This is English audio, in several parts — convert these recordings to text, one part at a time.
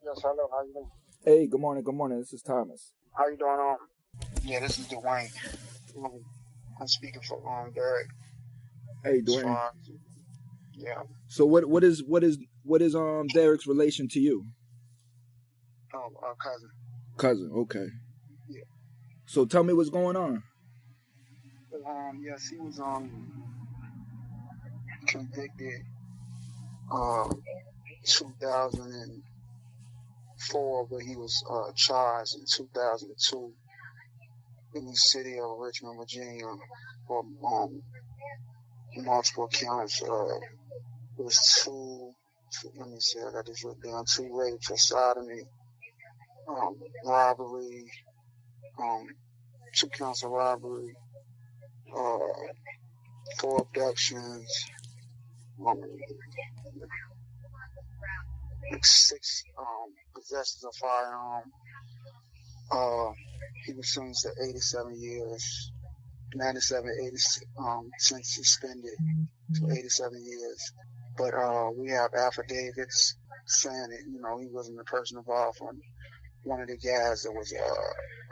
Yes, hello. How you doing? Hey, good morning. Good morning. This is Thomas. How you doing? Yeah, this is Dwayne. I'm speaking for Derrick. Hey, As Dwayne. far as, yeah. So what is Derrick's relation to you? Cousin. Cousin. Okay. Yeah. So tell me what's going on. Yes, he was convicted 2004, but he was charged in 2002 in the city of Richmond, Virginia, for multiple counts. It was let me see, I got this written down, 2 rapes, a sodomy, robbery, 2 counts of robbery, 4 abductions, 6 possessions of firearm. He was sentenced to 87 years, 97, 80, since suspended to 87 years. But we have affidavits saying that, he wasn't the person involved. One of the guys that was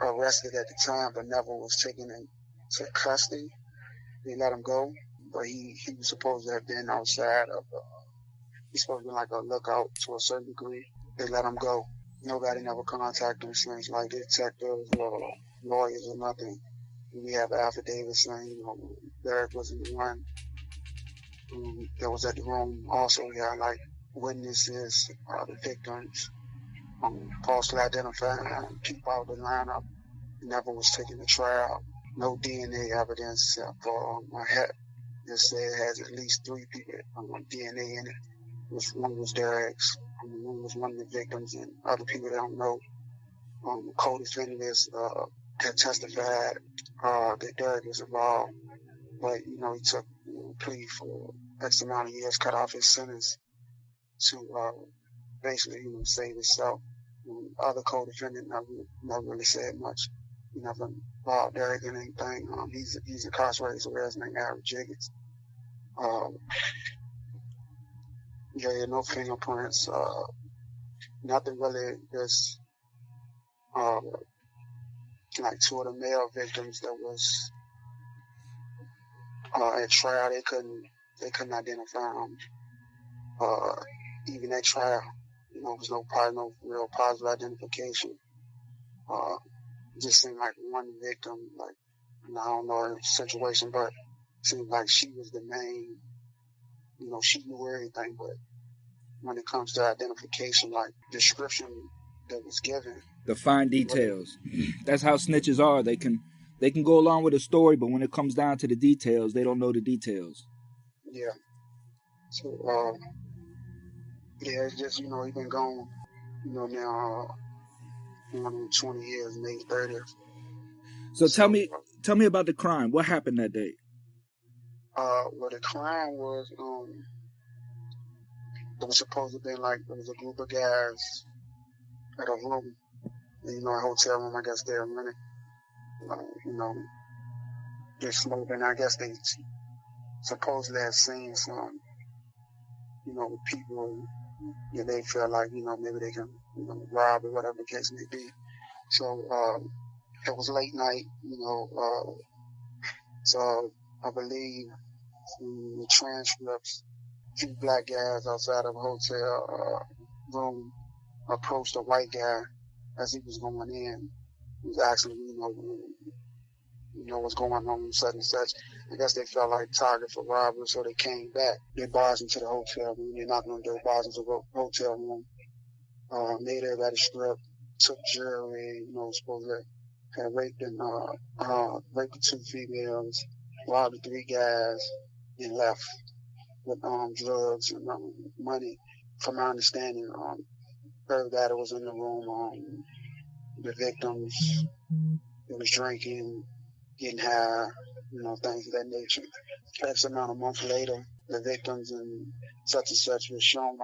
arrested at the time but never was taken into custody. They let him go, but he was supposed to have been outside of, he's supposed to be like a lookout to a certain degree. They let him go. Nobody never contacted him since, like detectives or lawyers or nothing. We have affidavits saying, Derrick wasn't the one that was at the room. Also, we have like witnesses, the victims, falsely identified people out of the lineup. Never was taken to trial. No DNA evidence except for my hat. Just say it has at least 3 people DNA in it. One was Derrick's, one was one of the victims, and other people that don't know. Co-defendants that testified that Derrick was involved, but he took plea for X amount of years, cut off his sentence to basically save himself. Other co-defendant never really said much. He never involved Derrick in anything. He's incarcerated, so his name Aaron Jiggins. Yeah, no fingerprints, nothing really. Just like 2 of the male victims that was at trial, they couldn't identify them. Even at trial, there was no real positive identification. It just seemed like one victim, like, I don't know her situation, but it seemed like she was the main. She knew everything, but when it comes to identification, like description that was given, the fine details. That's how snitches are. They can go along with a story, but when it comes down to the details, they don't know the details. Yeah. So, yeah, it's just, he been gone, now, 20 years, May 30th. So tell me about the crime. What happened that day? Well, the crime was, it was supposed to be like, there was a group of guys at a room, a hotel room, I guess they're renting. They're smoking. I guess they supposedly have seen some, people that they feel like, maybe they can, rob or whatever the case may be. So, it was late night, so I believe from the transcripts, 2 black guys outside of a hotel room approached a white guy as he was going in. He was asking, what's going on, such and such. I guess they felt like target for robbery, so they came back. They barged into the hotel room. They knocked on the door, barged into the hotel room, made everybody strip, took jewelry, supposedly had raped the 2 females, robbed the 3 guys, and left with drugs and money. From my understanding, everybody was in the room. The victims, it was drinking, getting high, things of that nature. X amount of months later, the victims and such were shown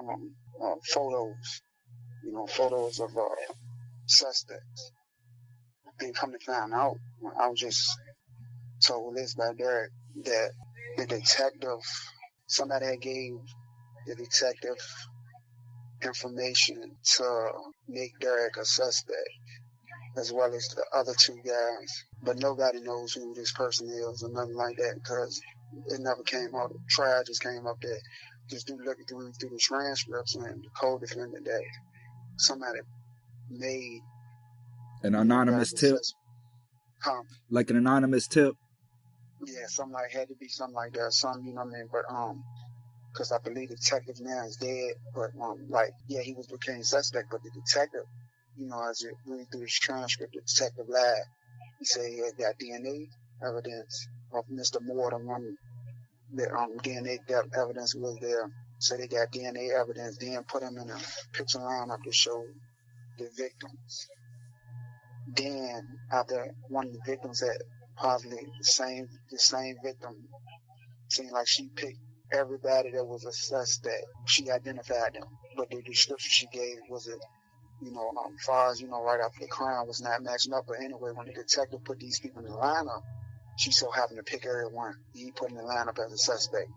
photos, photos of suspects. And come to find out, I was just told this by Derrick, that the detective, somebody had gave the detective information to make Derrick a suspect, as well as the other two guys. But nobody knows who this person is or nothing like that, because it never came out. The trial just came up that just looking through the transcripts and the co-defendant that somebody made an anonymous tip, like an anonymous tip. Yeah, had to be something like that. Something, you know what I mean? But because I believe the detective now is dead. But he became suspect. But the detective, as you read through his transcript, the detective lied. He said he had got DNA evidence of Mr. Moore, the one that DNA evidence was there. So they got DNA evidence, then put him in a picture lineup to show the victims. Then after one of the victims had possibly the same victim, seemed like she picked everybody that was a suspect. She identified them, but the description she gave was far as right after the crime was not matching up. But anyway, when the detective put these people in the lineup, she so happened to pick everyone he put in the lineup as a suspect.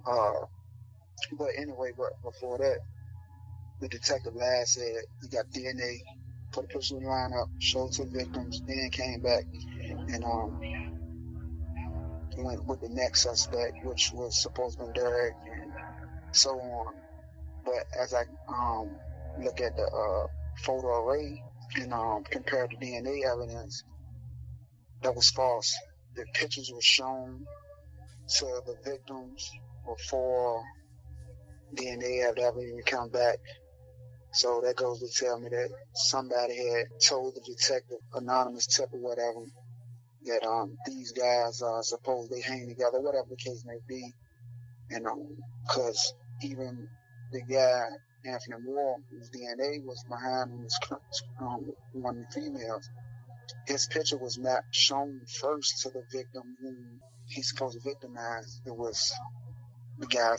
But anyway, before that, the detective last said he got DNA, put a picture in the lineup, showed to the victims, then came back and went with the next suspect, which was supposed to be Derrick, and so on. But as I look at the photo array and compare the DNA evidence, that was false. The pictures were shown to the victims before DNA had ever even come back. So that goes to tell me that somebody had told the detective, anonymous tip or whatever, that these guys are supposed they hang together, whatever the case may be. And because even the guy, Anthony Moore, whose DNA was behind one of the females, his picture was not shown first to the victim who he's supposed to victimize. It was the guy,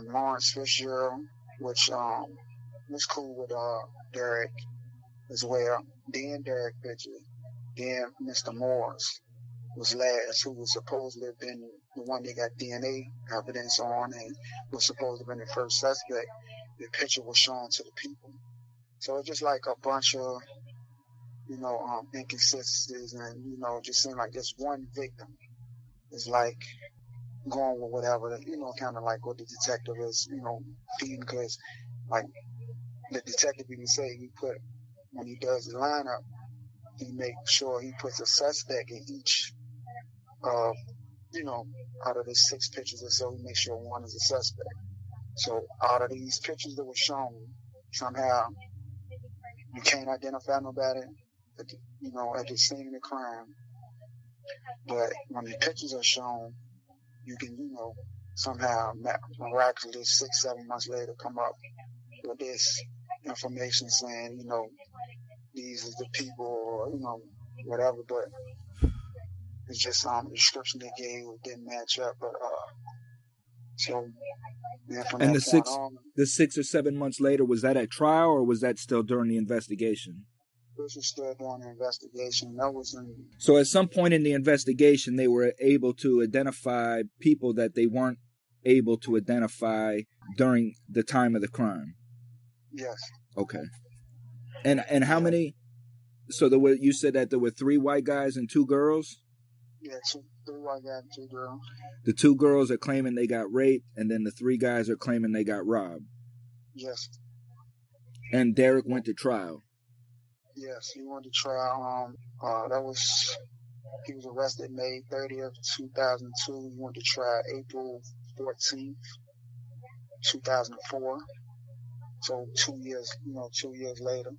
Lawrence Fitzgerald, which was cool with Derrick as well. Then Derrick picture. Then Mr. Morris was last, who was supposedly have been the one they got DNA evidence on and was supposed to have been the first suspect. The picture was shown to the people. So it's just like a bunch of, inconsistencies, and, just seemed like this one victim is like going with whatever, kind of like what the detective is, feeding, because like the detective even say when he does the lineup, he makes sure he puts a suspect in each of, out of the 6 pictures or so, he makes sure one is a suspect. So out of these pictures that were shown, somehow you can't identify nobody, at the scene of the crime. But when the pictures are shown, you can, somehow miraculously 6-7 months later come up with this information saying, these are the people, or, whatever. But it's just the description they gave didn't match up. But so then from and that point on, the 6 or 7 months later, was that at trial or was that still during the investigation? this was still during the investigation. That was in. So at some point in the investigation, they were able to identify people that they weren't able to identify during the time of the crime. Yes. Okay. And how many? So you said that there were 3 white guys and 2 girls? Yeah, 3 white guys and 2 girls. The 2 girls are claiming they got raped, and then the 3 guys are claiming they got robbed. Yes. And Derrick went to trial. Yes, he went to trial. He was arrested May 30th, 2002. He went to trial April 14th, 2004. So 2 years, 2 years later.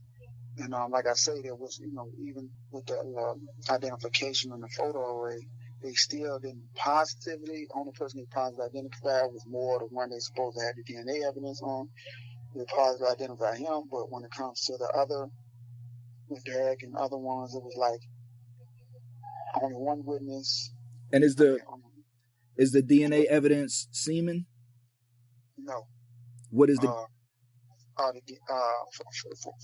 And like I say, there was, even with the identification in the photo array, they still didn't positively, only person they positively identified was Moore, the one they supposed to have the DNA evidence on. They positively identify him, but when it comes to the other, with Derrick and other ones, it was like only one witness. And is the DNA evidence semen? No. What is the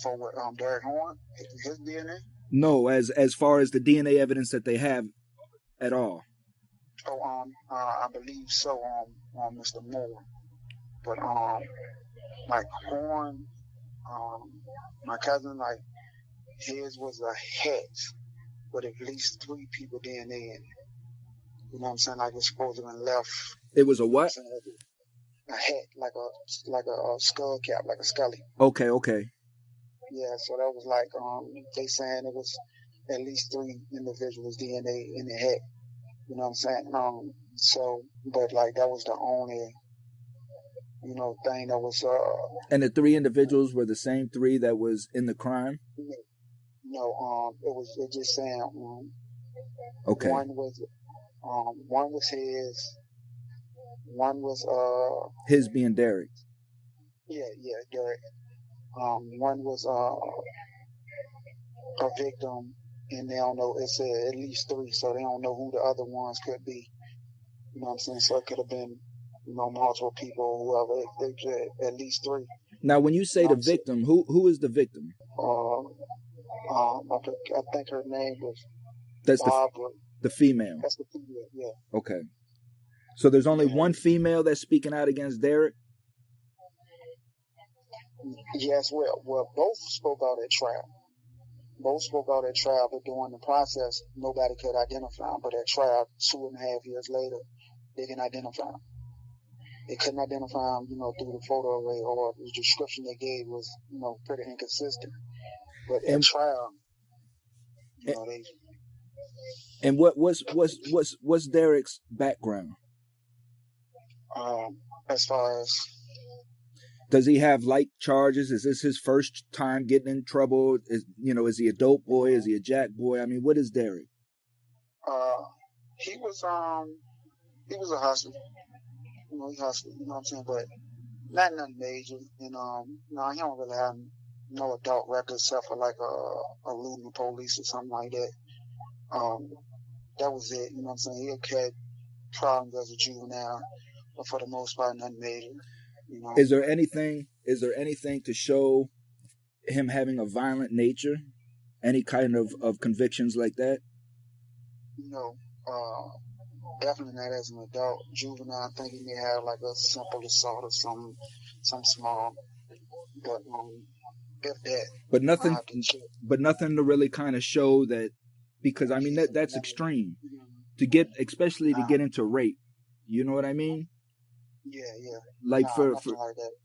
for what Derrick Horne, his DNA? No, as far as the DNA evidence that they have at all. Oh, I believe so on Mr. Moore, but like Horne, My cousin, like, his was a hat with at least 3 people DNA in it. You know what I'm saying? Like, it's supposed to have been left. It was a what? A hat, like a skull cap, like a scully. Okay. Yeah, so that was like, they saying it was at least 3 individuals DNA in the hat. You know what I'm saying? So, but like, that was the only, thing that was, And the 3 individuals were the same 3 that was in the crime? No, it just saying, okay. One was his, one was, his being Derrick. Yeah, Derrick. One was, a victim, and they don't know, it's at least 3, so they don't know who the other ones could be. You know what I'm saying? So it could have been, multiple people, whoever. They said at least 3. Now, when you say the victim, who is the victim? I think her name was That's Barbara. The female. That's the female, yeah. Okay. So there's only one female that's speaking out against Derrick? Yes, well, both spoke out at trial. But during the process, nobody could identify him. But at trial, 2.5 years later, they can identify him. They couldn't identify him, through the photo array, or the description they gave was, pretty inconsistent. But at trial, they. And what's Derrick's background? As far as, does he have light charges? Is this his first time getting in trouble? Is he a dope boy? Is he a jack boy? I mean, what is Derrick? He was a hustler. He hustled, you know what I'm saying? But nothing major. And no, he don't really have no adult record except for like a eluding the police or something like that. That was it, you know what I'm saying? He had problems as a juvenile, but for the most part, nothing major. Is there anything to show him having a violent nature? Any kind of convictions like that? No, definitely not as an adult. Juvenile, I think he may have like a simple assault or some small, but if that. But nothing to really kind of show that, because I mean that's extreme to get, especially to get into rape. You know what I mean? Yeah. Like like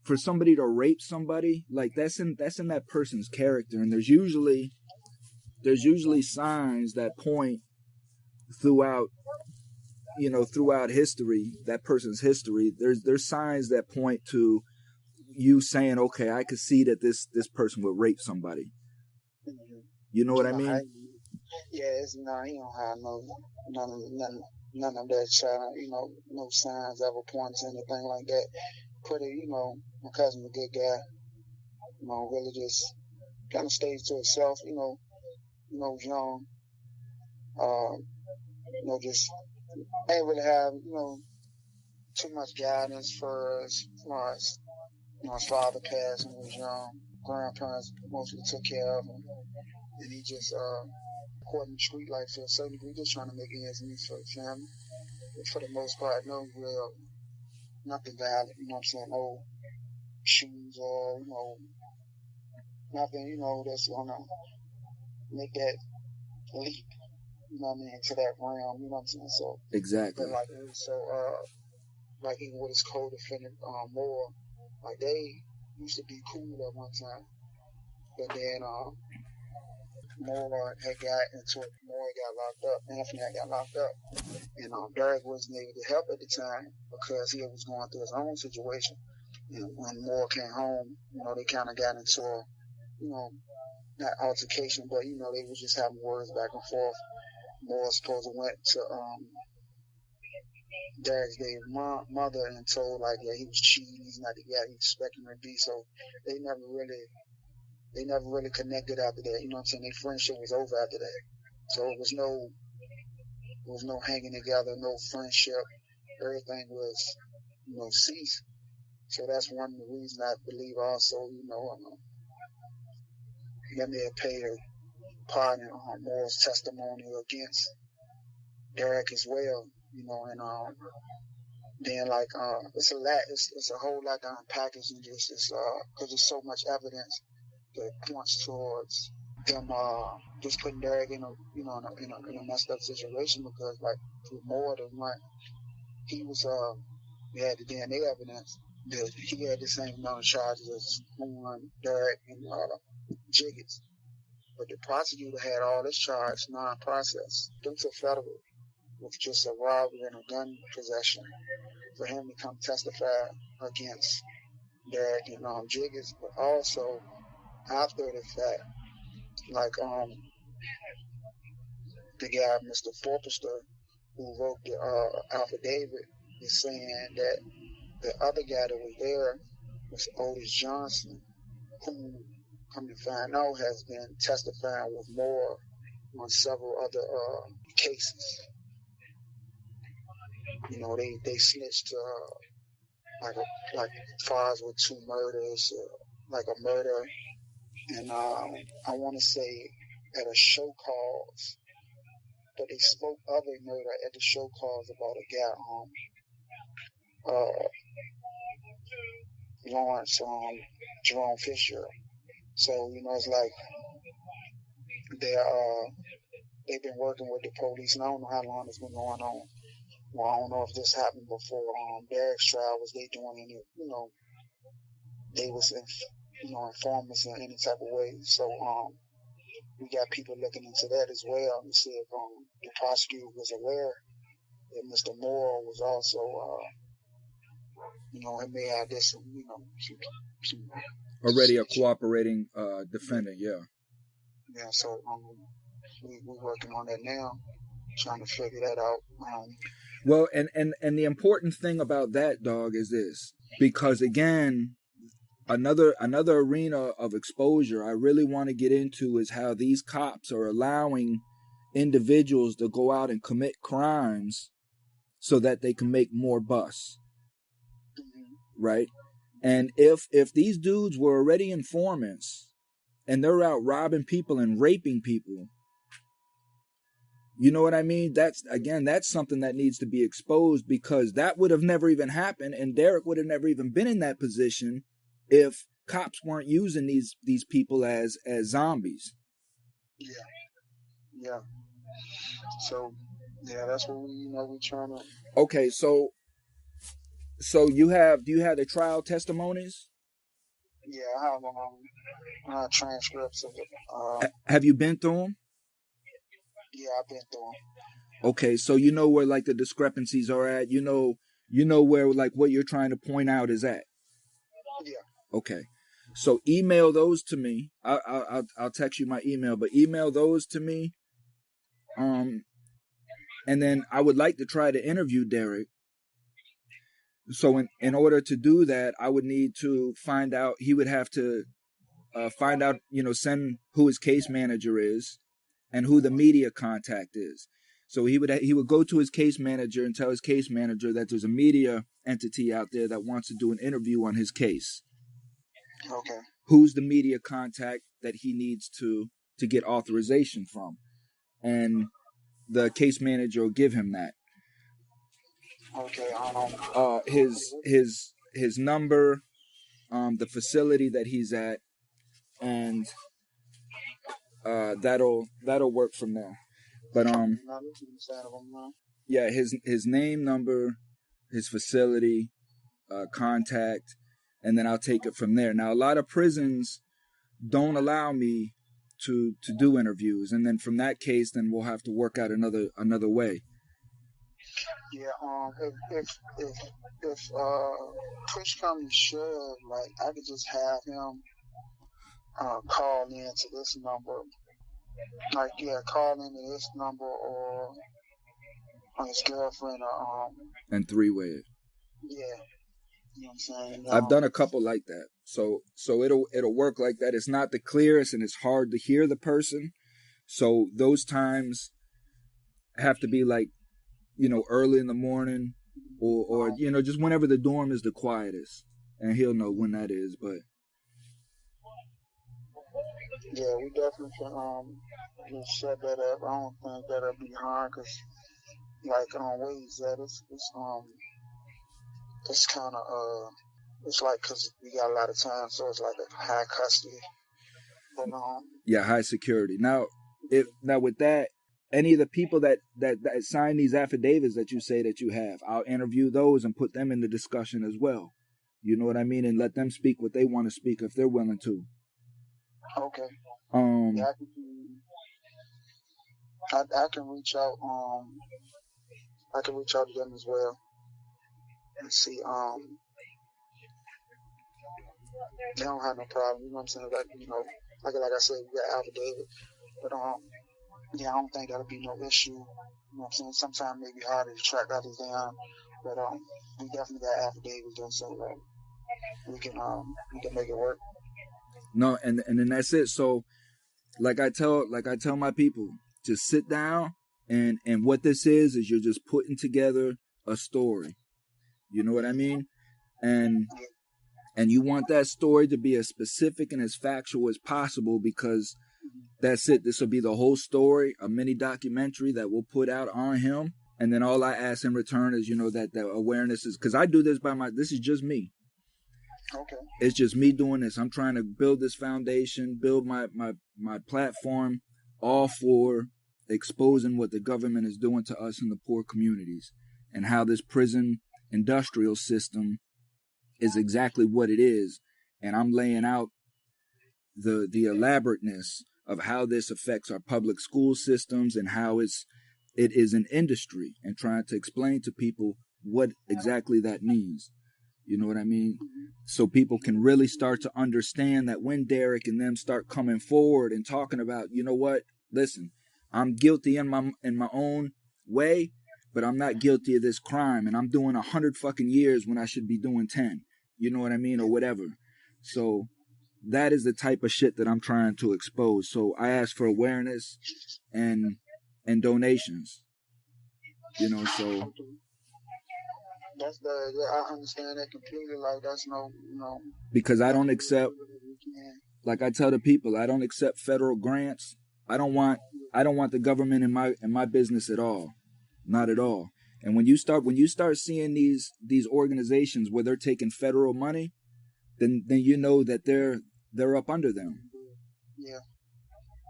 for somebody to rape somebody, like that's in that person's character, and there's usually signs that point throughout history, that person's history. There's signs that point to you saying, okay, I could see that this person would rape somebody. Mm-hmm. You know what I mean? He don't have none of that child, no signs ever pointing to anything like that. My cousin's a good guy, really just kind of stays to himself, young, just ain't really have, too much guidance for as far as, his father passed when he was young. Grandparents mostly took care of him. And he just, according to street life to a certain degree, just trying to make ends meet for the family. But for the most part, nothing violent, you know what I'm saying? No shoes or, nothing, that's gonna make that leap, into that realm, you know what I'm saying? So exactly. But like even with his co-defendant, Moore, like they used to be cool at one time, but then Moore got locked up. Anthony got locked up, and Derrick wasn't able to help at the time because he was going through his own situation. And when Moore came home, they kind of got into a, not altercation, but they was just having words back and forth. Moore supposed to went to Derrick's mother and told he was cheating, he's not the guy he expected him to be. So they never really connected after that. You know what I'm saying? Their friendship was over after that. So it was no hanging together, no friendship. Everything was, ceased. So that's one of the reasons I believe also, that may have played a part in Moore's testimony against Derrick as well, and then it's a lot, it's a whole lot to unpackage, and just because there's so much evidence that points towards them just putting Derrick in a messed up situation, because like for more than one, he was we had the DNA evidence that he had the same amount of charges as Horne, Derrick, and Jiggets. But the prosecutor had all this charge non-processed due to federal with just a robbery and a gun possession for him to come testify against Derrick and Jiggets, but also after the fact, like the guy, Mr. Forrester, who wrote the affidavit, is saying that the other guy that was there was Otis Johnson, who, come to find out, has been testifying with Moore on several other cases. You know, they snitched like files with 2 murders, like a murder, and I want to say at a show cause, but they spoke of a murder at the show cause about a guy, Lawrence Jerome Fisher. So, you know, it's like they've been working with the police, and I don't know how long it's been going on. Well, I don't know if this happened before Derrick's trial. Was they doing any, they was, informants in any type of way. So we got people looking into that as well to see if the prosecutor was aware that Mr. Moore was also, he may have this, some already a cooperating defendant, yeah. Yeah, so we're working on that now, trying to figure that out. Well, and the important thing about that, dog, is this, because again, another arena of exposure I really want to get into is how these cops are allowing individuals to go out and commit crimes so that they can make more bus, right? And if these dudes were already informants and they're out robbing people and raping people, you know what I mean? That's something that needs to be exposed, because that would have never even happened, and Derrick would have never even been in that position if cops weren't using these people as zombies. Yeah. So yeah, that's what we're trying to. Okay, so do you have the trial testimonies? Yeah, I have transcripts of it. Have you been through them? Yeah, I've been through them. Okay, so you know where like the discrepancies are at. You know where like what you're trying to point out is at. Yeah. Okay, so email those to me. I'll text you my email, but email those to me. And then I would like to try to interview Derrick. So in order to do that, I would need to find out. He would have to find out, send who his case manager is and who the media contact is. So he would go to his case manager and tell his case manager that there's a media entity out there that wants to do an interview on his case. Okay. Who's the media contact that he needs to get authorization from? And the case manager will give him that. Okay. His number, the facility that he's at, and that'll work from there. But yeah, his name, number, his facility, contact, and then I'll take it from there. Now, a lot of prisons don't allow me to do interviews, and then from that case, then we'll have to work out another way. Yeah. If push comes to shove, like I could just have him call in to this number. Like, yeah, call into this number or on his girlfriend or and three-way it. Yeah. You know what I'm saying? I've done a couple like that. So it'll work like that. It's not the clearest and it's hard to hear the person. So those times have to be like, early in the morning or just whenever the dorm is the quietest. And he'll know when that is, but yeah, we definitely can set that up. I don't think that'll be hard because, like, on ways that it's kind of it's like because we got a lot of time, so it's like a high custody. But yeah, high security. Now with that, any of the people that sign these affidavits that you say that you have, I'll interview those and put them in the discussion as well. You know what I mean? And let them speak what they want to speak if they're willing to. okay. Yeah, I can reach out. I can reach out to them as well and see. They don't have no problem. You know what I'm saying? Like, like I said, we got affidavit, but yeah, I don't think that'll be no issue. You know what I'm saying? Sometimes it may be harder to track others down, but we definitely got affidavits done, so we can make it work. No, and then that's it. So, like I tell my people, just sit down, and what this is you're just putting together a story. You know what I mean? And you want that story to be as specific and as factual as possible, because that's it. This will be the whole story, a mini documentary that we'll put out on him. And then all I ask in return is, that the awareness is, because I do this this is just me. Okay. It's just me doing this. I'm trying to build this foundation, build my platform, all for exposing what the government is doing to us in the poor communities, and how this prison industrial system is exactly what it is. And I'm laying out the elaborateness of how this affects our public school systems and how it is an industry, and trying to explain to people what exactly that means. You know what I mean? So people can really start to understand that when Derrick and them start coming forward and talking about, you know what, listen, I'm guilty in my own way, but I'm not guilty of this crime, and I'm doing 100 fucking years when I should be doing 10. You know what I mean? Or whatever. So that is the type of shit that I'm trying to expose. So I ask for awareness and donations. So I understand that completely. Like, that's no, because I don't accept, like I tell the people, I don't accept federal grants. I don't want the government in my business at all. Not at all. And when you start seeing these organizations where they're taking federal money, then you know that they're up under them. Yeah.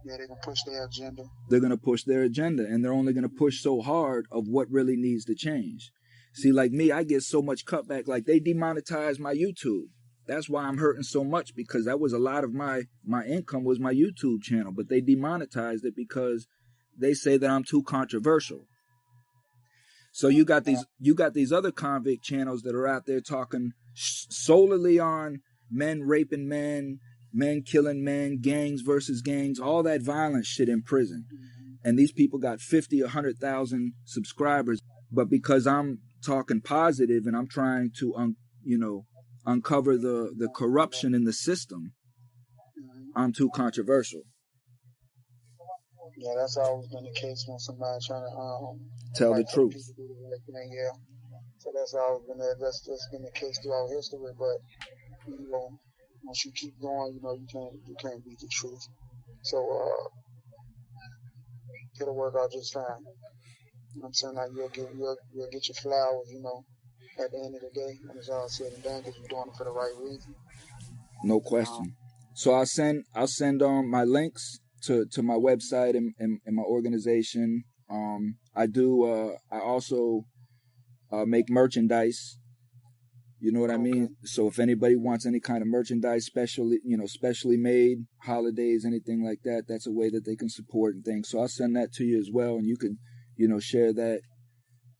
Yeah, they're gonna push their agenda. They're gonna push their agenda, and they're only gonna push so hard of what really needs to change. See, like me, I get so much cutback. Like, they demonetized my YouTube. That's why I'm hurting so much, because that was a lot of my income was my YouTube channel, but they demonetized it because they say that I'm too controversial. So you got these other convict channels that are out there talking solely on men raping men, men killing men, gangs versus gangs, all that violent shit in prison. And these people got 50, 100,000 subscribers. But because I'm talking positive and I'm trying to, uncover the corruption in the system, I'm too controversial. Yeah, that's always been the case when somebody trying to tell the truth. Yeah, so that's always been that's been the case throughout history. But once you keep going, you can't beat the truth. So it'll work out just fine. You know what I'm saying? Like, you'll get your flowers, at the end of the day, when it's all said and done, because you're doing it for the right reason. No question. So I'll send my links to my website and my organization. I also make merchandise. You know what I mean? So if anybody wants any kind of merchandise, specially made, holidays, anything like that, that's a way that they can support and things. So I'll send that to you as well, and you can, share that,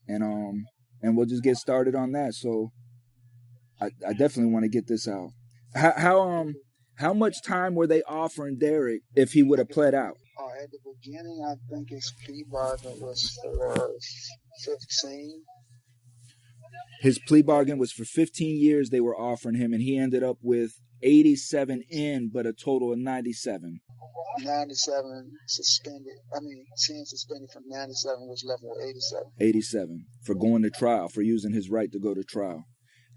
and we'll just get started on that. So I definitely want to get this out. How much time were they offering Derrick if he would have pled out? At the beginning, I think his plea bargain was for 15. His plea bargain was for 15 years they were offering him, and he ended up with 87 in, but a total of 97. 97 suspended. 10 suspended from 97, which left him with 87. 87 for going to trial, for using his right to go to trial.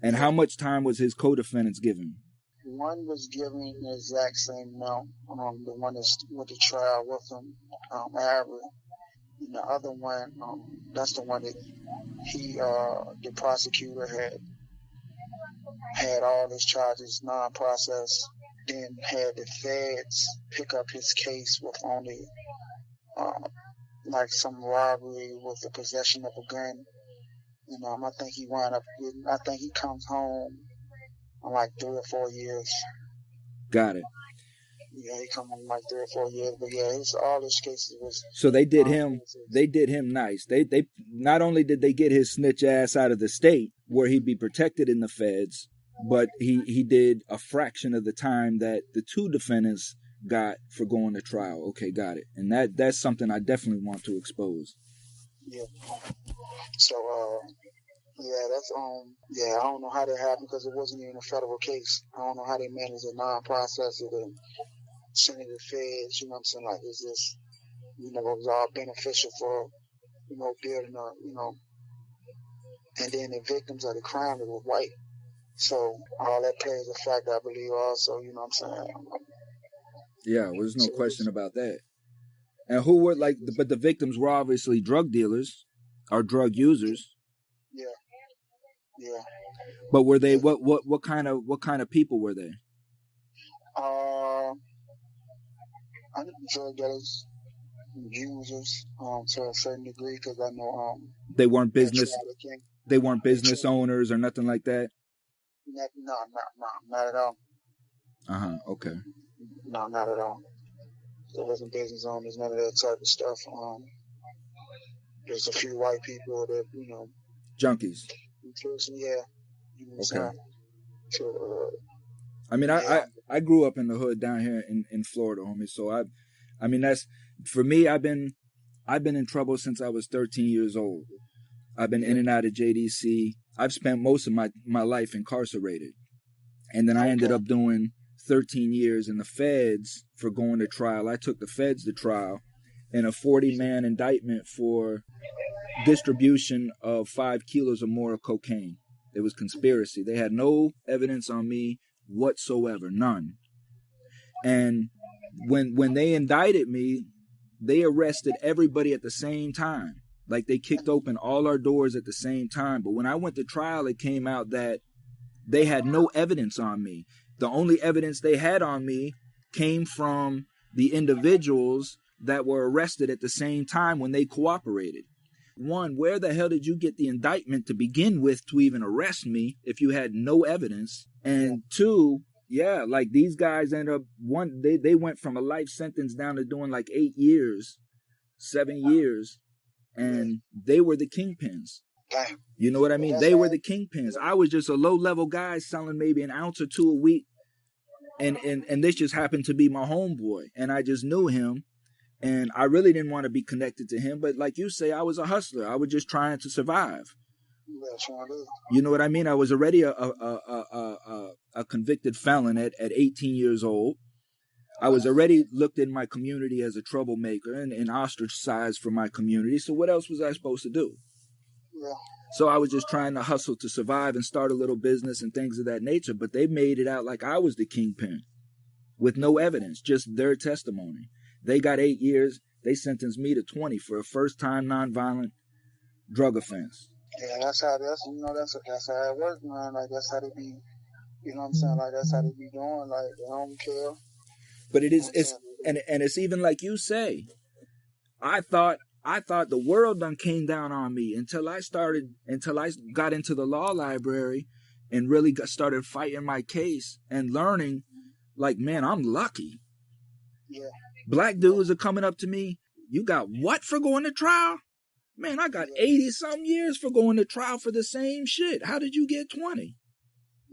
And how much time was his co-defendants given? One was given the exact same amount. The one that went to trial with him, Avery. And the other one, that's the one that the prosecutor had all his charges non-processed. then had the feds pick up his case with only like some robbery with the possession of a gun. I think he wound up getting, I think he comes home in like 3 or 4 years. Got it. Yeah, he come in like 3 or 4 years. But yeah, all his cases was. So they did him. They did him nice. They not only did they get his snitch ass out of the state where he'd be protected in the feds, but he did a fraction of the time that the two defendants got for going to trial. Okay, got it. And that's something I definitely want to expose. Yeah. So yeah, that's yeah, I don't know how that happened because it wasn't even a federal case. I don't know how they managed to non-process it and send it to the feds. You know what I'm saying? Like, it's just, it was all beneficial for, building a, and then the victims of the crime that were white. So all that plays a factor, I believe, also. You know what I'm saying? Yeah, there's no question about that. And who were but the victims were obviously drug dealers or drug users. Yeah. Yeah. But were they what kind of people were they? I think drug dealers, users, to a certain degree, because I know they weren't business. They weren't business owners or nothing like that. No, not at all. Okay. No, not at all. There wasn't business owners, none of that type of stuff. There's a few white people that, junkies. Yeah. Okay. So, I mean, yeah. I grew up in the hood down here in Florida, homie. So I mean, that's, for me, I've been in trouble since I was 13 years old. I've been in and out of JDC. I've spent most of my life incarcerated. And then I ended up doing 13 years in the feds for going to trial. I took the feds to trial in a 40-man indictment for distribution of 5 kilos or more of cocaine. It was conspiracy. They had no evidence on me whatsoever, none. And when they indicted me, they arrested everybody at the same time. Like, they kicked open all our doors at the same time. But when I went to trial, it came out that they had no evidence on me. The only evidence they had on me came from the individuals that were arrested at the same time when they cooperated. One, where the hell did you get the indictment to begin with to even arrest me if you had no evidence? And two, yeah, like, these guys ended up, they went from a life sentence down to doing like 8 years, 7 years, and they were the kingpins. You know what I mean? They were the kingpins. I was just a low-level guy selling maybe an ounce or two a week, and this just happened to be my homeboy, and I just knew him. And I really didn't want to be connected to him. But like you say, I was a hustler. I was just trying to survive. You know what I mean? I was already a convicted felon at 18 years old. I was already looked in my community as a troublemaker and ostracized from my community. So what else was I supposed to do? Yeah. So I was just trying to hustle to survive and start a little business and things of that nature. But they made it out like I was the kingpin with no evidence, just their testimony. They got 8 years. They sentenced me to 20 for a first-time nonviolent drug offense. Yeah, that's how it works, man. Like, that's how they be, you know what I'm saying? Like, that's how they be doing. Like, they don't care. But it's even like you say. I thought the world done came down on me until I got into the law library and really started fighting my case and learning, like, man, I'm lucky. Yeah. Black dudes are coming up to me. You got what for going to trial? Man, I got 80-some years for going to trial for the same shit. How did you get 20?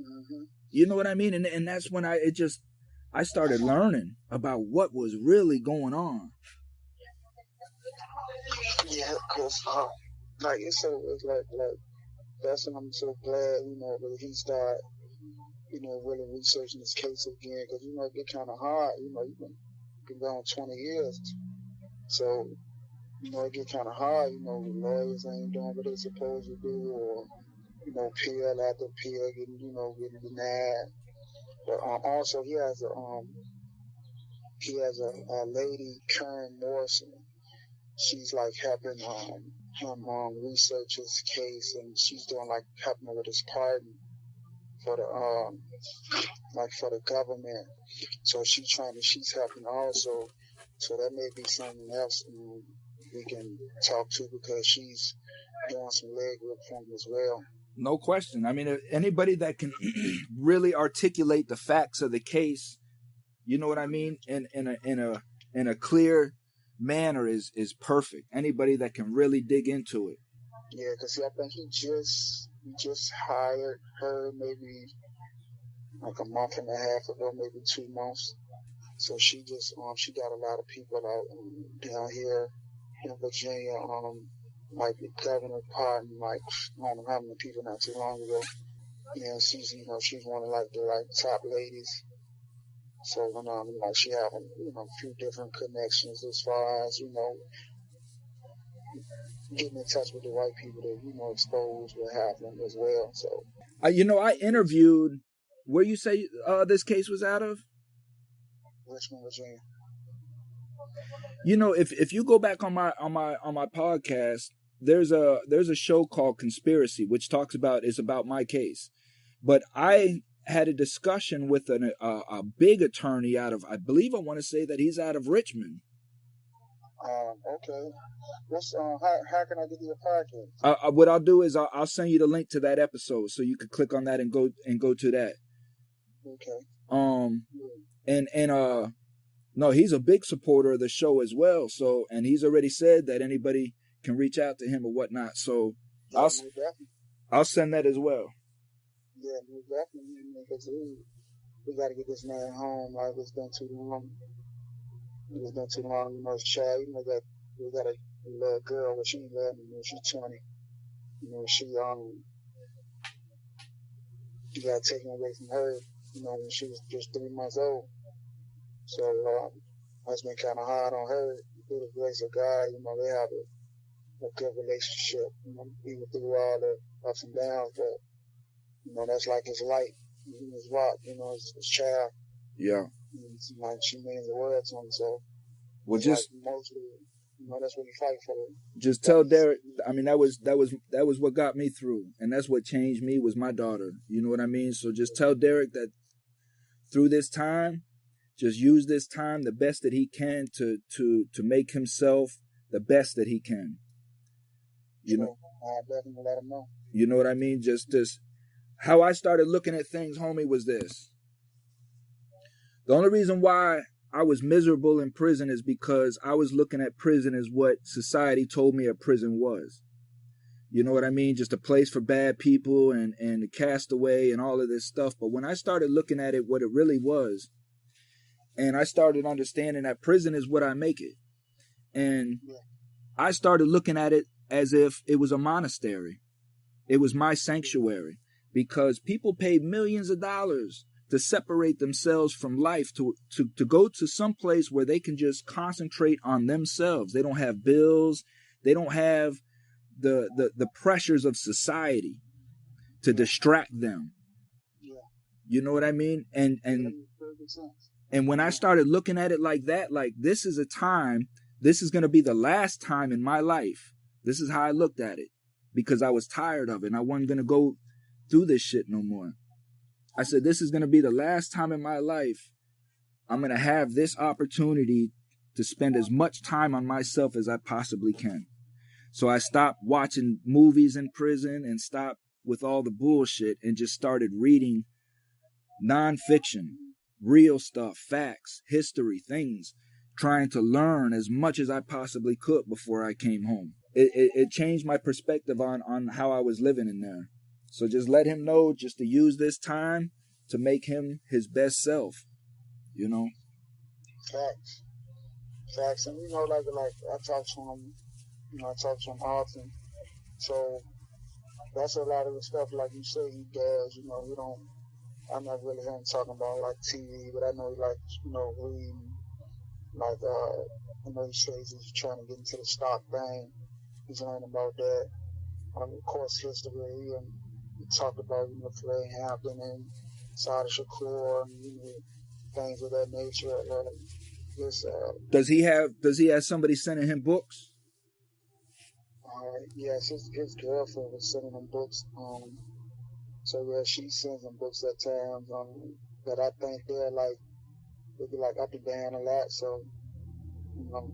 Mm-hmm. You know what I mean? And that's when I started learning about what was really going on. Yeah, because like it's like that's when I'm so glad, that he started, really researching this case again, because it get kind of hard. You've been gone 20 years, so it get kind of hard. Lawyers ain't doing what they supposed to do, or appeal after appeal getting denied. But also he has a lady, Karen Morrison. She's like helping him research his case, and she's doing like helping him with his pardon for the like for the government. So she's helping also. So that may be something else we can talk to, because she's doing some legwork for him as well. No question. I mean, anybody that can really articulate the facts of the case, you know what I mean, in a clear manner is perfect. Anybody that can really dig into it. Yeah, because I think he just hired her maybe like a month and a half ago, maybe 2 months. So she just she got a lot of people out down here in Virginia, like the governor pardon, like I don't know how many people not too long ago. And she's one of like the top ladies. So like she having a few different connections as far as getting in touch with the white people to expose what happened as well. So I interviewed where you say this case was out of. Richmond, Virginia. If you go back on my podcast, there's a show called Conspiracy, which is about my case. But I had a discussion with a big attorney out of, I believe I want to say that he's out of Richmond. Okay. What's how can I get to your podcast? What I'll do is I'll send you the link to that episode so you can click on that and go to that. Okay. No, he's a big supporter of the show as well. So, and he's already said that anybody can reach out to him or whatnot. So, yeah, I'll send that as well. Yeah, definitely. Because we got to get this man home. Like, it's been too long. His child. We got a little girl. Well, she's 11. She's 20. She got taken away from her. When she was just 3 months old. So it's been kind of hard on her. Through the grace of God, they have a good relationship. Even through all the ups and downs, but that's like his light, his rock. His child. Yeah. Like she means the world to him. So just like mostly, that's what he fight for. Just tell Derrick. I mean, that was what got me through, and that's what changed me was my daughter. You know what I mean? So just tell Derrick that through this time, just use this time the best that he can to make himself the best that he can. I'll definitely let him know. You know what I mean? Just how I started looking at things, homie, was this. The only reason why I was miserable in prison is because I was looking at prison as what society told me a prison was. You know what I mean? Just a place for bad people and the castaway and all of this stuff. But when I started looking at it, what it really was, and I started understanding that prison is what I make it. And I started looking at it as if it was a monastery. It was my sanctuary, because people paid millions of dollars to separate themselves from life, to go to some place where they can just concentrate on themselves. They don't have bills. They don't have the pressures of society to distract them. You know what I mean? And when I started looking at it like that, like this is going to be the last time in my life. This is how I looked at it, because I was tired of it and I wasn't going to go through this shit no more. I said, this is going to be the last time in my life I'm going to have this opportunity to spend as much time on myself as I possibly can. So I stopped watching movies in prison and stopped with all the bullshit and just started reading nonfiction, real stuff, facts, history, things, trying to learn as much as I possibly could before I came home. It changed my perspective on how I was living in there. So just let him know just to use this time to make him his best self, Facts. And like I talk to him, I talk to him often. So that's a lot of the stuff, like you say, he does. I'm not really hearing talking about like TV, but I know he like reading. Like I know he says he's trying to get into the stock thing. He's learning about that. Of course, history, and he talked about Clay Hampton and Sada Shakur and things of that nature. Does he have somebody sending him books? Yes, his girlfriend was sending him books. So yeah, she sends them books at times that I think they be like up and down a lot. So you know,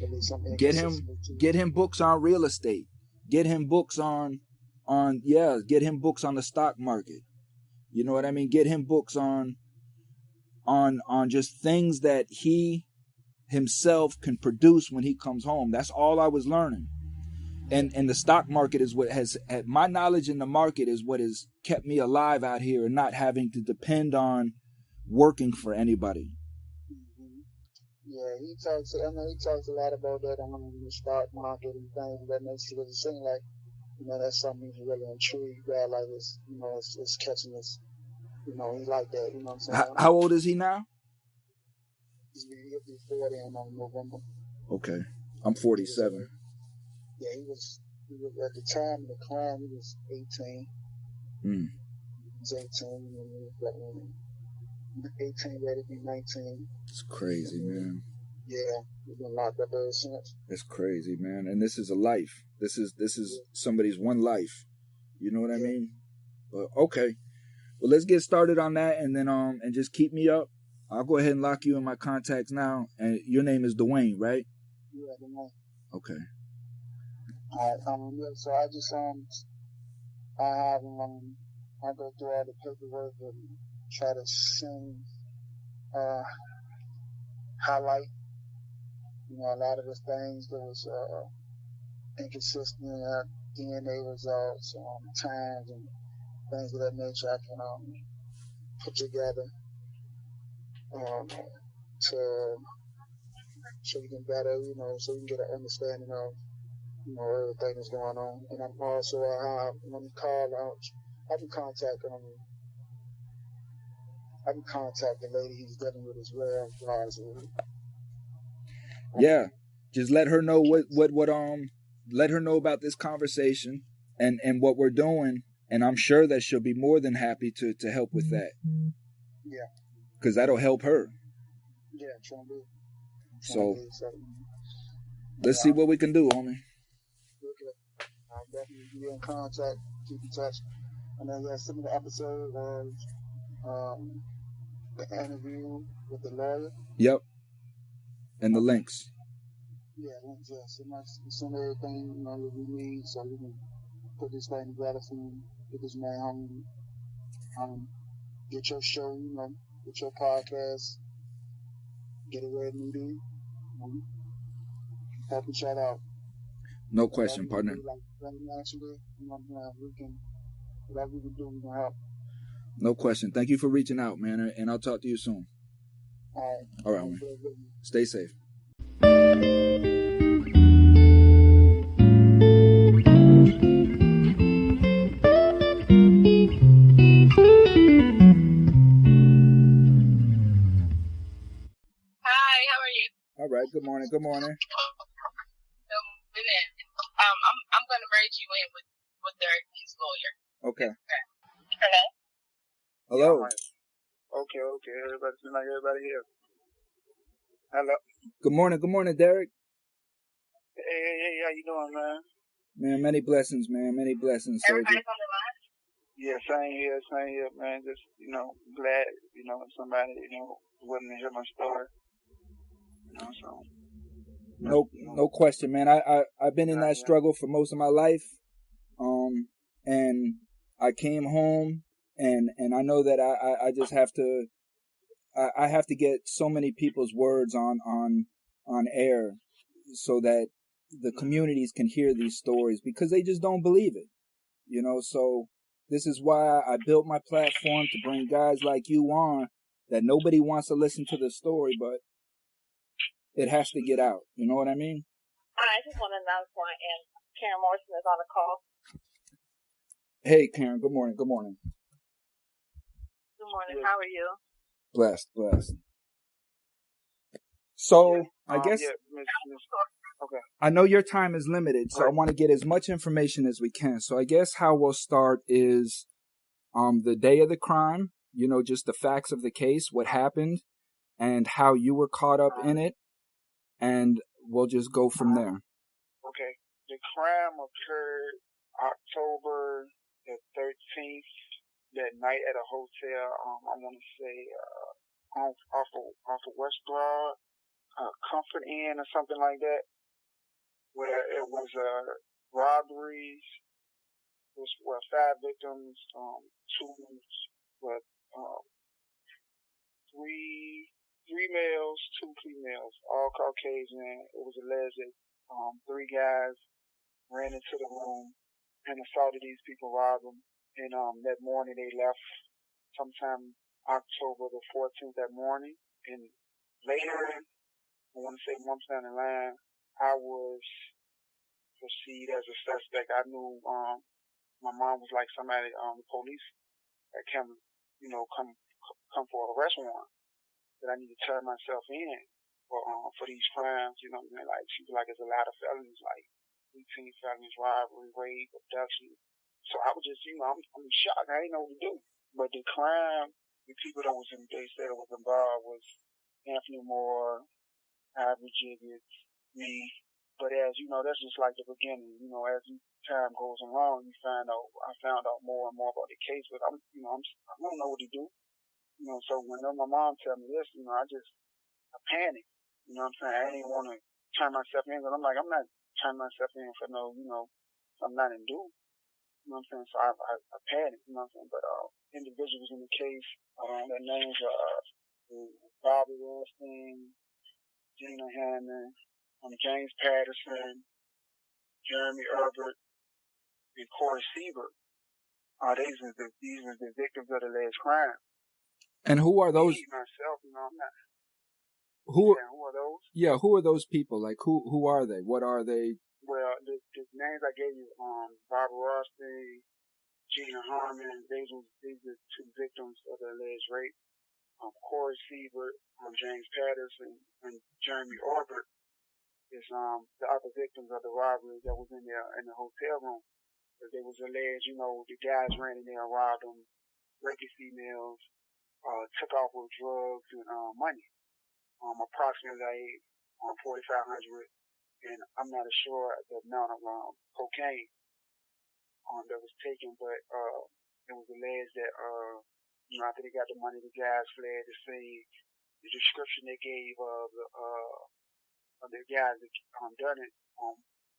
maybe some inconsistency. Get him books on real estate. Get him books on get him books on the stock market. You know what I mean? Get him books on just things that he himself can produce when he comes home. That's all I was learning. And the stock market is what has my knowledge in the market is what has kept me alive out here and not having to depend on working for anybody. Mm-hmm. Yeah, he talks a lot about that on the stock market and things of that nature. Because it seems like, that's something he's really intrigued by. Like it's catching us. He like that. You know what I'm saying? How old is he now? He'll be 40 in November. Okay, I'm 47. Yeah, he was at the time of the crime. He was 18. Mm. He was 18 when he was 18, ready to be 19. It's crazy, man. Yeah, he's been locked up ever since. It's crazy, man. And this is a life. This is somebody's one life. You know what I mean? But okay. Well, let's get started on that, and then and just keep me up. I'll go ahead and lock you in my contacts now. And your name is Dwayne, right? Yeah, Dwayne. Okay. All right. So I just I have I go through all the paperwork and try to highlight a lot of the things that was inconsistent DNA results, times and things of that nature. I can put together to so you can better, so you can get an understanding of everything that's going on. And I'm also when you call out, I can contact the lady he's dealing with as well. Yeah, just let her know what let her know about this conversation and what we're doing, and I'm sure that she'll be more than happy to help with that. Yeah, because that'll help her. Yeah, trying to. So let's see what we can do, homie. Okay. I'll definitely be in contact, keep in touch. And then some of the episode was the interview with the lawyer. Yep. And the links. Yeah, links. Yeah, send everything that we need so we can put this thing together for him, get this man home, get your show, get your podcast, get it where it need to be, help each other out. No question, partner. Whatever we can do, we can help. No question. Thank you for reaching out, man, and I'll talk to you soon. All right, man. Stay safe. All right. Good morning. Good morning. I'm going to merge you in with his lawyer. Okay. Hello. Hello. Okay. Everybody here. Hello. Good morning. Good morning, Derrick. Hey, how you doing, man? Man, many blessings, man. Many blessings, soldier. Everybody's on the line? Yeah, same here, man. Just, glad, somebody, willing to hear my story. So. No question, man. I've been in that struggle for most of my life. And I came home and I know that I just have to, I have to get so many people's words on air so that the communities can hear these stories because they just don't believe it, so this is why I built my platform to bring guys like you on that nobody wants to listen to the story, but it has to get out. You know what I mean? I just want to announce point, and Karen Morrison is on the call. Hey, Karen. Good morning. Good morning. Good morning. How are you? Blessed. So, I guess okay. I know your time is limited, so I want to get as much information as we can. So I guess how we'll start is the day of the crime, just the facts of the case, what happened, and how you were caught up in it, and we'll just go from there. Okay. The crime occurred October the 13th, that night at a hotel. I want to say off of West Broad, Comfort Inn or something like that, where it was robberies. It was 5 victims, three males, 2 females, all Caucasian. It was alleged that 3 guys ran into the room and assaulted these people, robbed them. And that morning they left sometime October the 14th that morning. And later, I want to say months down the line, I was perceived as a suspect. I knew my mom was like somebody, the police that come for an arrest warrant, that I need to turn myself in for these crimes. You know what I mean? Like, she was like, there's a lot of felonies, like 18 felonies, robbery, rape, abduction. So I was just, I'm shocked. I didn't know what to do. But the crime, the people that they said was involved was Anthony Moore, Ivory Jiggets, me. But as you know, that's just like the beginning. As time goes along, I found out more and more about the case. But I don't know what to do. So when my mom tell me this, I panic. You know what I'm saying? I didn't want to turn myself in, but I'm like, I'm not turning myself in for something not in due. You know what I'm saying? So I panicked, you know what I'm saying? But individuals in the case, their names are Bobby Rothstein, Gina Hammond, James Patterson, Jeremy Herbert, and Corey Siebert. These are the victims of the alleged crime. And who are those? Myself, I'm not. Who are those? Yeah, who are those people? Like, who are they? What are they? Well, the names I gave you, Barbara Rothstein, Gina Harmon, these are 2 victims of the alleged rape. Corey Siebert, James Patterson, and Jeremy Orbert is the other victims of the robbery that was in the hotel room. They was alleged, the guys ran in there and robbed them, raped females, took off with drugs and money, approximately $4,500. And I'm not sure the amount of cocaine that was taken, but it was alleged that after they got the money, the guys fled the scene. The description they gave of the guys that done it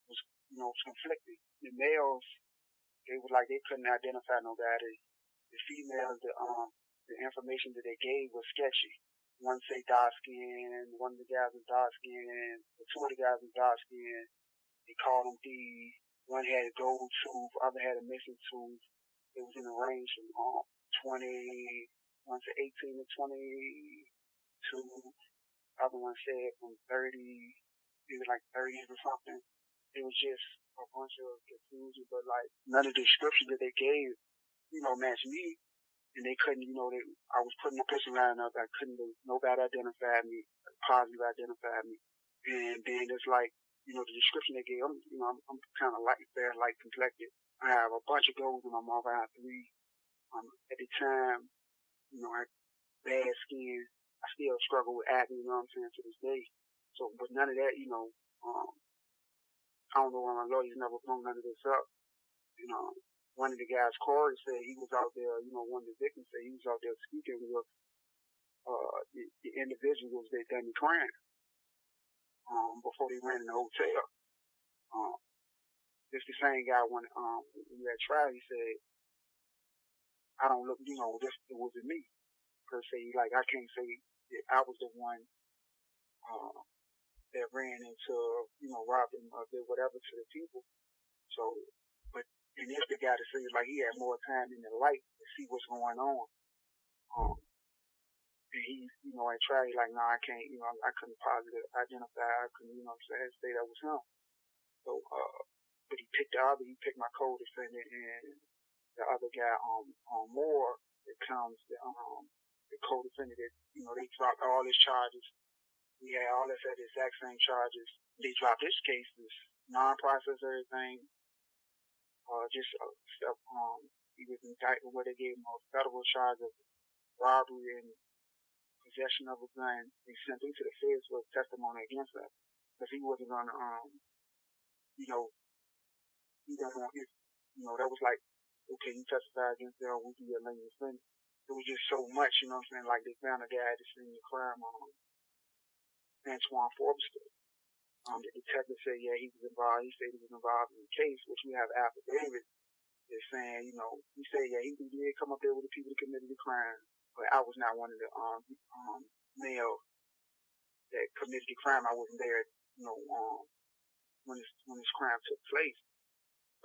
was conflicting. The males, they were like they couldn't identify nobody. The females, the information that they gave was sketchy. One say dark skin, one of the guys was dark skin, 2 of the guys was dark skin. They called them thieves. One had a gold tooth, other had a missing tooth. It was in the range from 18 to 22. Other one said from 30, either like 30 or something. It was just a bunch of confusion, but like none of the description that they gave, matched me. And they couldn't, I was putting the picture line up. Nobody identified me, positive identified me. And then it's like, the description they gave, I'm kind of light, fair, light complected. I have a bunch of goals in my mouth. I have 3. At the time, I had bad skin. I still struggle with acne, to this day. So, but none of that, I don't know why my lawyers never brought none of this up. One of the guys, Corey, said he was out there, one of the victims said he was out there speaking with the individuals that done the crime before they ran in the hotel. This the same guy when we had trial, he said, I don't look, it wasn't me, per se. Like, I can't say that I was the one that ran into, robbed them or did whatever to the people. So, but and it's the guy that seems like he had more time in the light to see what's going on. And he, I tried, like, no, I can't, I couldn't positive identify, I couldn't, say that was him. So, but he picked my co-defendant and the other guy, Moore, that comes, the co-defendant that, they dropped all his charges. We had all this at the exact same charges. They dropped his cases, non-process everything. He was indicted where they gave him a federal charge of robbery and possession of a gun. They sent him to the feds for testimony against that. Because he wasn't going to, he didn't want his, that was like okay, you testify against them, we can get a lengthy sentence. It was just so much, you know what I'm saying? Like, they found a guy that's in the crime on Antoine Forrester. The detective said, yeah, he was involved. He said he was involved in the case, which we have affidavit. They're saying, you know, he said, yeah, he did come up there with the people that committed the crime, but I was not one of the males that committed the crime. I wasn't there, you know, when this crime took place.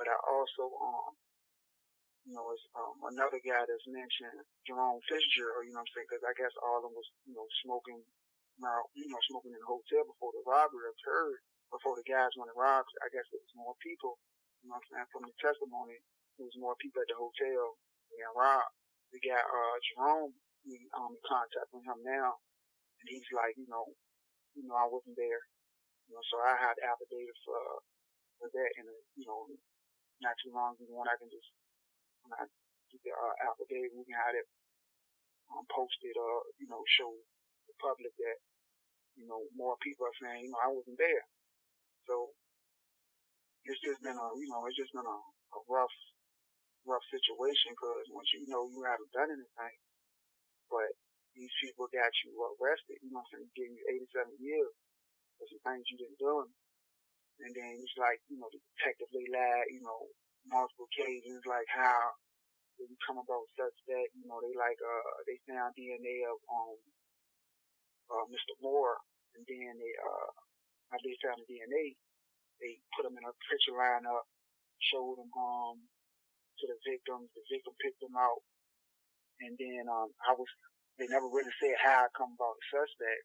But I also, you know, it's another guy that's mentioned, Jerome Fitzgerald, you know what I'm saying? Because I guess all of them was, you know, smoking in the hotel before the robbery occurred, before the guys went to rob. I guess there was more people, you know what I'm saying? From the testimony, there was more people at the hotel being robbed. We got Jerome, we in contact with him now, and he's like, you know, I wasn't there, you know, so I had affidavit for that, and you know, not too long ago, when I can just when I get the affidavit, we can have it posted, you know, show the public that, you know, more people are saying, you know, I wasn't there. So it's just been a rough situation, because once you know you haven't done anything, but these people got you arrested, you know what I'm saying, giving you 87 years for some things you didn't do. And then it's like, you know, the detective, they lied, you know, multiple occasions, like how they come about such that, you know, they like, they found DNA of, Mr. Moore, and then after they found the DNA, they put them in a picture lineup, showed them, to the victims, the victim picked them out, and then, they never really said how I come about the suspect,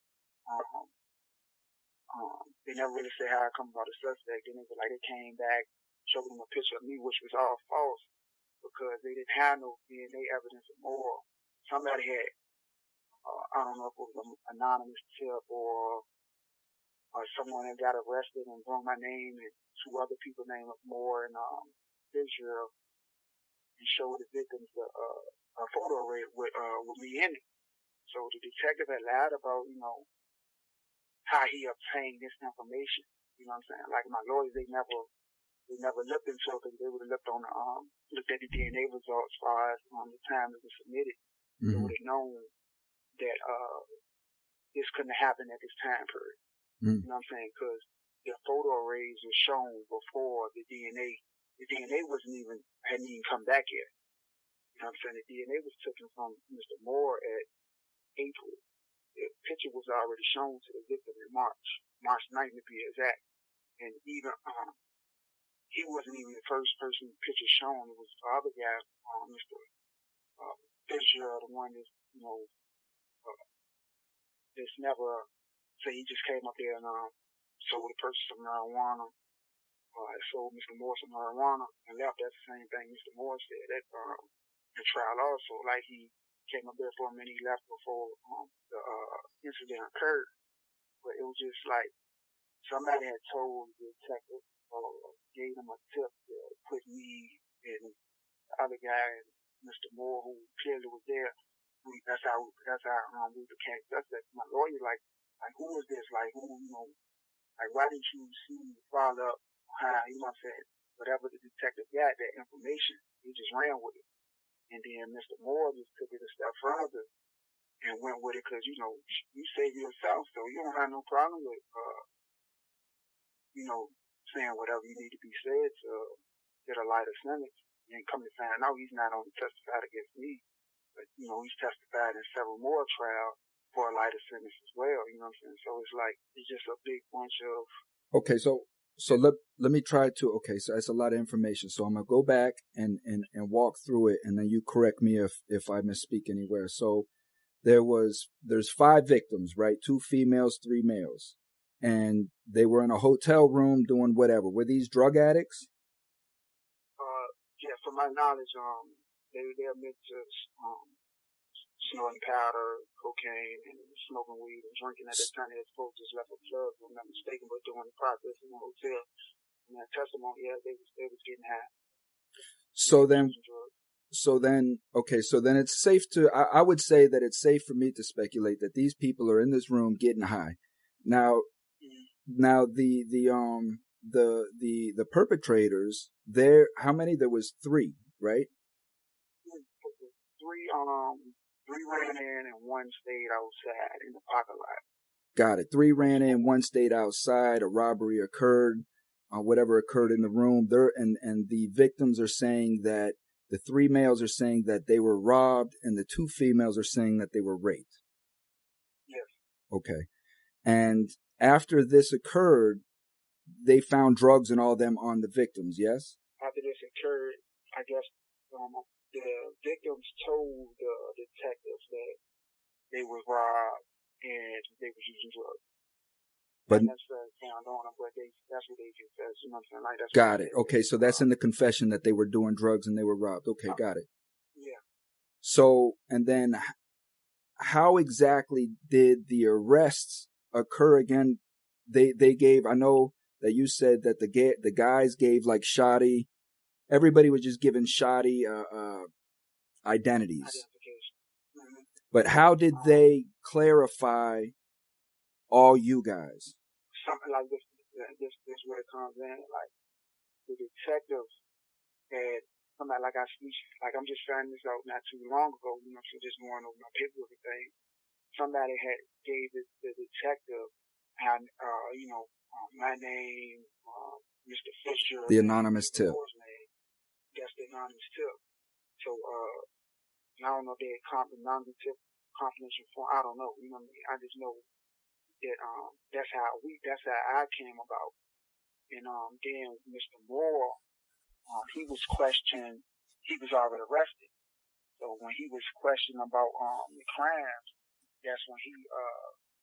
they never really said how I come about the suspect. Then it was like they came back, showed them a picture of me, which was all false, because they didn't have no DNA evidence of Moore. Somebody had, I don't know if it was an anonymous tip or someone that got arrested and brought my name and two other people named Moore and Israel, and showed the victims a photo array with me in it. So the detective had lied about, you know, how he obtained this information. You know what I'm saying? Like my lawyers, they never looked into it, because they would have looked at the DNA results as far as the time it was submitted. Mm-hmm. They would have known that this couldn't have happened at this time period. Mm-hmm. You know what I'm saying? Because the photo arrays were shown before the DNA. The DNA hadn't even come back yet. You know what I'm saying? The DNA was taken from Mr. Moore at April. The picture was already shown to the victim in March 9th to be exact. And even he wasn't even the first person the picture shown. It was the other guy, Mr. Fitzgerald, the one that's, you know, that's never say he just came up there and sold the person some marijuana. Sold Mr. Moore some marijuana and left. That's the same thing Mr. Moore said at the trial also. Like, he came up there for a minute, he left before the incident occurred. But it was just like somebody had told the detective, gave him a tip to put me and the other guy and Mr. Moore, who clearly was there. That's how we became suspects. My lawyer, like who is this? Like, who, you know, like, why didn't you see me follow up? How, you know what I'm saying? Whatever the detective got, that information, he just ran with it. And then Mr. Moore just took it a step further and went with it, because, you know, you save yourself, so you don't have no problem with, you know, saying whatever you need to be said to get a lighter sentence. And come to find out, he's not only testified against me, but, you know, he's testified in several more trials for a lighter sentence as well, you know what I'm saying? So it's like, it's just a big bunch of... Okay, so let me try to, okay, so that's a lot of information. So I'm going to go back and walk through it, and then you correct me if I misspeak anywhere. So there's 5 victims, right? 2 females, 3 males. And they were in a hotel room doing whatever. Were these drug addicts? Yeah, from my knowledge, they admit to snorting powder, cocaine, and smoking weed and drinking at that time. They supposed to just left a club, if I'm not mistaken, but doing the process in the hotel. And that testimony, yeah, they was getting high. So then, okay, so then it's safe to, I would say that it's safe for me to speculate that these people are in this room getting high. Now, Now the perpetrators, how many? There was 3, right? three ran in and one stayed outside in the parking lot. Got it. 3 ran in, 1 stayed outside. A robbery occurred. Whatever occurred in the room. And the victims are saying that the 3 males are saying that they were robbed, and the 2 females are saying that they were raped. Yes. Okay. And after this occurred, they found drugs and all them on the victims, yes? After this occurred, I guess the victims told the detectives that they were robbed and they were using drugs. But not necessarily found on them, but that's what they just said. You know what I'm saying? Like, that's got it. Okay, so that's in the confession that they were doing drugs and they were robbed. Okay, got it. Yeah. So, and then how exactly did the arrests occur again? They gave, I know that you said that the guys gave like shoddy, everybody was just given shoddy identities. Mm-hmm. But how did they clarify all you guys? Something like this is where it comes in. Like, the detectives had somebody I'm just trying this out not too long ago, you know, so just going over my paperwork and thing. Somebody had gave the detective, my name, Mr. Fisher. The anonymous tip. That's the anonymous tip. So, I don't know if they had anonymous tip confidential form. I don't know. You know what I mean? I just know that that's how I came about. And then Mr. Moore, he was questioned. He was already arrested. So when he was questioned about the crimes, that's when he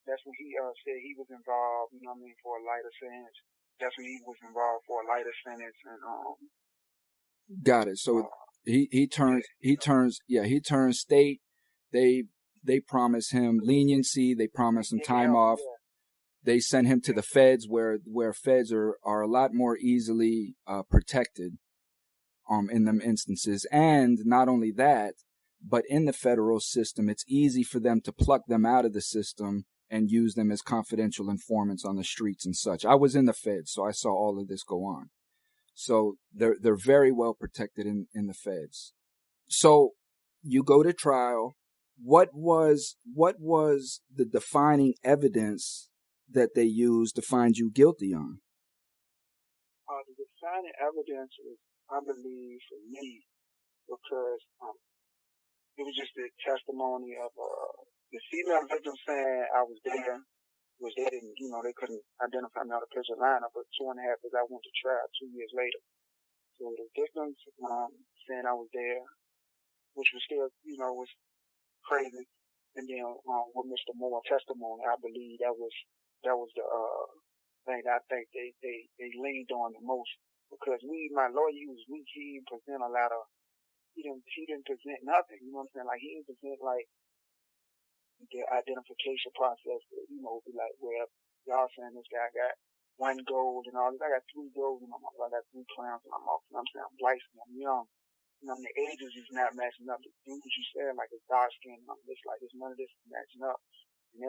said he was involved. You know what I mean, for a lighter sentence. That's when he was involved for a lighter sentence. And got it. So he turns state. They promise him leniency. They promise him time off. Yeah. They send him to the feds where feds are a lot more easily protected in them instances. And not only that, but in the federal system, it's easy for them to pluck them out of the system and use them as confidential informants on the streets and such. I was in the feds, so I saw all of this go on. So they're very well protected in the feds. So you go to trial. What was the defining evidence that they used to find you guilty on? The defining evidence is, I believe, for me, because it was just the testimony of the female victim saying I was there. They didn't, they couldn't identify me on the picture lineup, but 2.5 years I went to trial 2 years later. So the victims saying I was there, which was still, was crazy. And then with Mr. Moore's testimony, I believe that was the thing that I think they leaned on the most, because my lawyer, he was weak. He didn't present a lot of, he didn't present nothing. You know what I'm saying? Like, he didn't present like the identification process. Be like, well, y'all saying this guy got 1 gold and all this. I got 3 gold and I got 3 crowns and I'm off. You know what I'm saying? I'm light skinned, I'm young. The ages is not matching up. The dudes you said, like, it's dark skin, it's none of this is matching up. And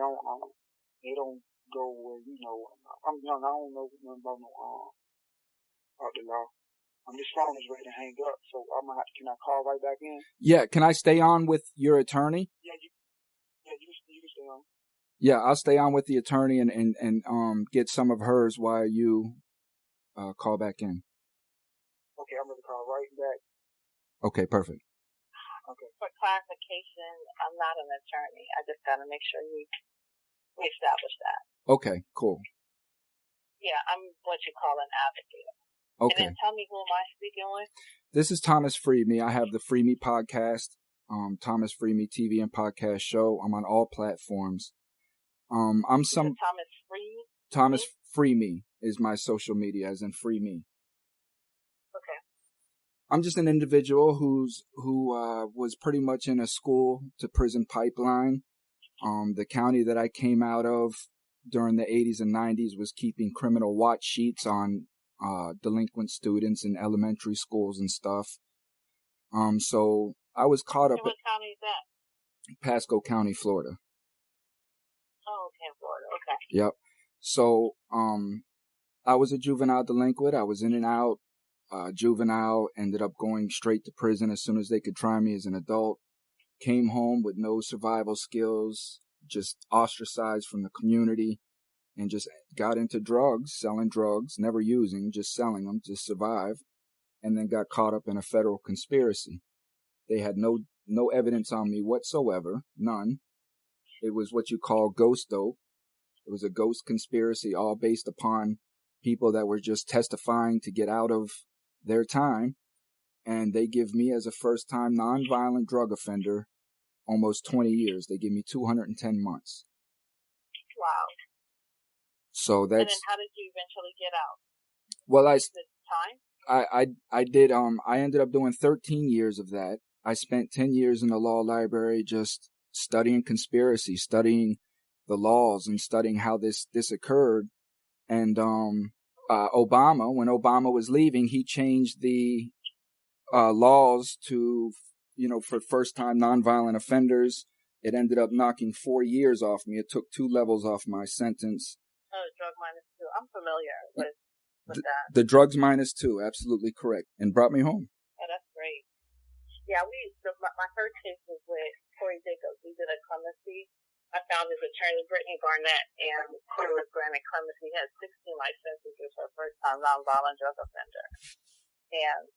they don't go where, I'm young, I don't know nothing about the law. This phone is ready to hang up, so can I call right back in? Yeah, can I stay on with your attorney? Yeah, you can stay on. Yeah, I'll stay on with the attorney and get some of hers while you call back in. Okay, I'm going to call right back. Okay, perfect. Okay. For clarification, I'm not an attorney. I just got to make sure we establish that. Okay, cool. Yeah, I'm what you call an advocate. Okay. And then tell me, who am I speaking with? This is Thomas FreeMe. I have the FreeMe Podcast, Thomas FreeMe TV and podcast show. I'm on all platforms. Thomas Free? Thomas FreeMe is my social media, as in FreeMe. Okay. I'm just an individual who was pretty much in a school to prison pipeline. The county that I came out of during the 80s and 90s was keeping criminal watch sheets on delinquent students in elementary schools and stuff. So I was caught up. What county is that? Pasco County, Florida. Oh, okay, Florida. Okay. Yep. So I was a juvenile delinquent. I was in and out. Juvenile, ended up going straight to prison as soon as they could try me as an adult. came home with no survival skills, just ostracized from the community, and just got into drugs, selling drugs, never using, just selling them to survive, and then got caught up in a federal conspiracy. They had no evidence on me whatsoever, none. It was what you call ghost dope. It was a ghost conspiracy, all based upon people that were just testifying to get out of their time. And they give me, as a first-time nonviolent drug offender, almost 20 years. They give me 210 months. Wow. So that's... And then how did you eventually get out? Well, I ended up doing 13 years of that. I spent 10 years in the law library just studying conspiracy, studying the laws and studying how this occurred. And Obama, when Obama was leaving, he changed the laws to, for first-time nonviolent offenders. It ended up knocking 4 years off me. It took 2 levels off my sentence. Oh, drug -2. I'm familiar with that. The drugs -2, absolutely correct, and brought me home. Oh, that's great. Yeah, my first case was with Corey Jacobs. We did a clemency. I found his attorney, Brittany Garnett, and Corey was granted clemency. He had 16 life sentences for a first-time nonviolent drug offender. And